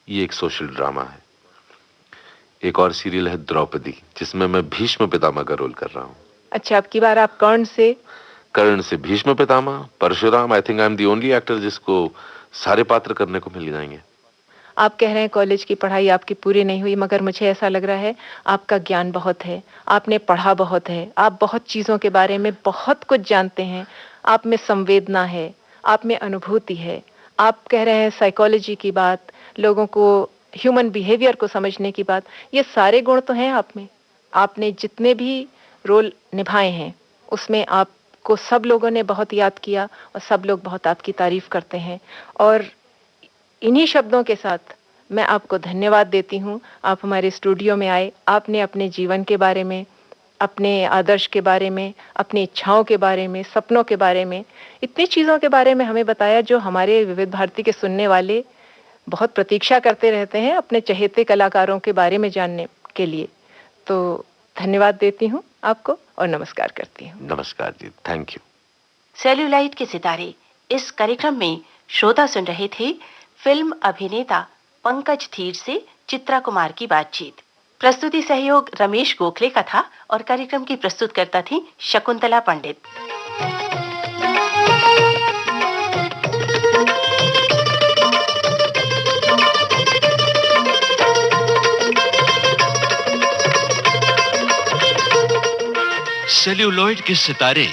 ये एक सोशल ड्रामा है। एक और सीरियल है द्रौपदी, जिसमें मैं भीष्म पितामह का रोल कर रहा हूँ। अच्छा, अब की बार आप कर्ण से Bhishma Pitamah, Parshuram. I think I am the only actor जिसको सारे पात्र करने को मिल जाएंगे। आप कह रहे हैं कॉलेज की पढ़ाई आपकी पूरी नहीं हुई, मगर मुझे ऐसा लग रहा है आपका ज्ञान बहुत है, आपने पढ़ा बहुत है, आप बहुत चीज़ों के बारे में बहुत कुछ जानते हैं। आप में संवेदना है, आप में अनुभूति है। आप कह रहे हैं साइकोलॉजी की बात, लोगों को ह्यूमन बिहेवियर को समझने की बात, ये सारे गुण तो हैं आप में। आपने जितने भी रोल निभाए हैं उसमें आपको सब लोगों ने बहुत याद किया और सब लोग बहुत आपकी तारीफ करते हैं। और इन्हीं शब्दों के साथ मैं आपको धन्यवाद देती हूँ। आप हमारे स्टूडियो में आए, आपने अपने जीवन के बारे में, अपने आदर्श के बारे में, अपनी इच्छाओं के बारे में, सपनों के बारे में, इतनी चीज़ों के बारे में हमें बताया जो हमारे विविध भारती के सुनने वाले बहुत प्रतीक्षा करते रहते हैं अपने चहेते कलाकारों के बारे में जानने के लिए। तो धन्यवाद देती हूँ आपको और नमस्कार करती हूँ। नमस्कार जी, थैंक यू। सेल्यूलाइट के सितारे, इस कार्यक्रम में श्रोता सुन रहे थे फिल्म अभिनेता पंकज धीर से चित्रा कुमार की बातचीत। प्रस्तुति सहयोग रमेश गोखले का था और कार्यक्रम की प्रस्तुतकर्ता थी शकुंतला पंडित। सेल्यूलॉइड के सितारे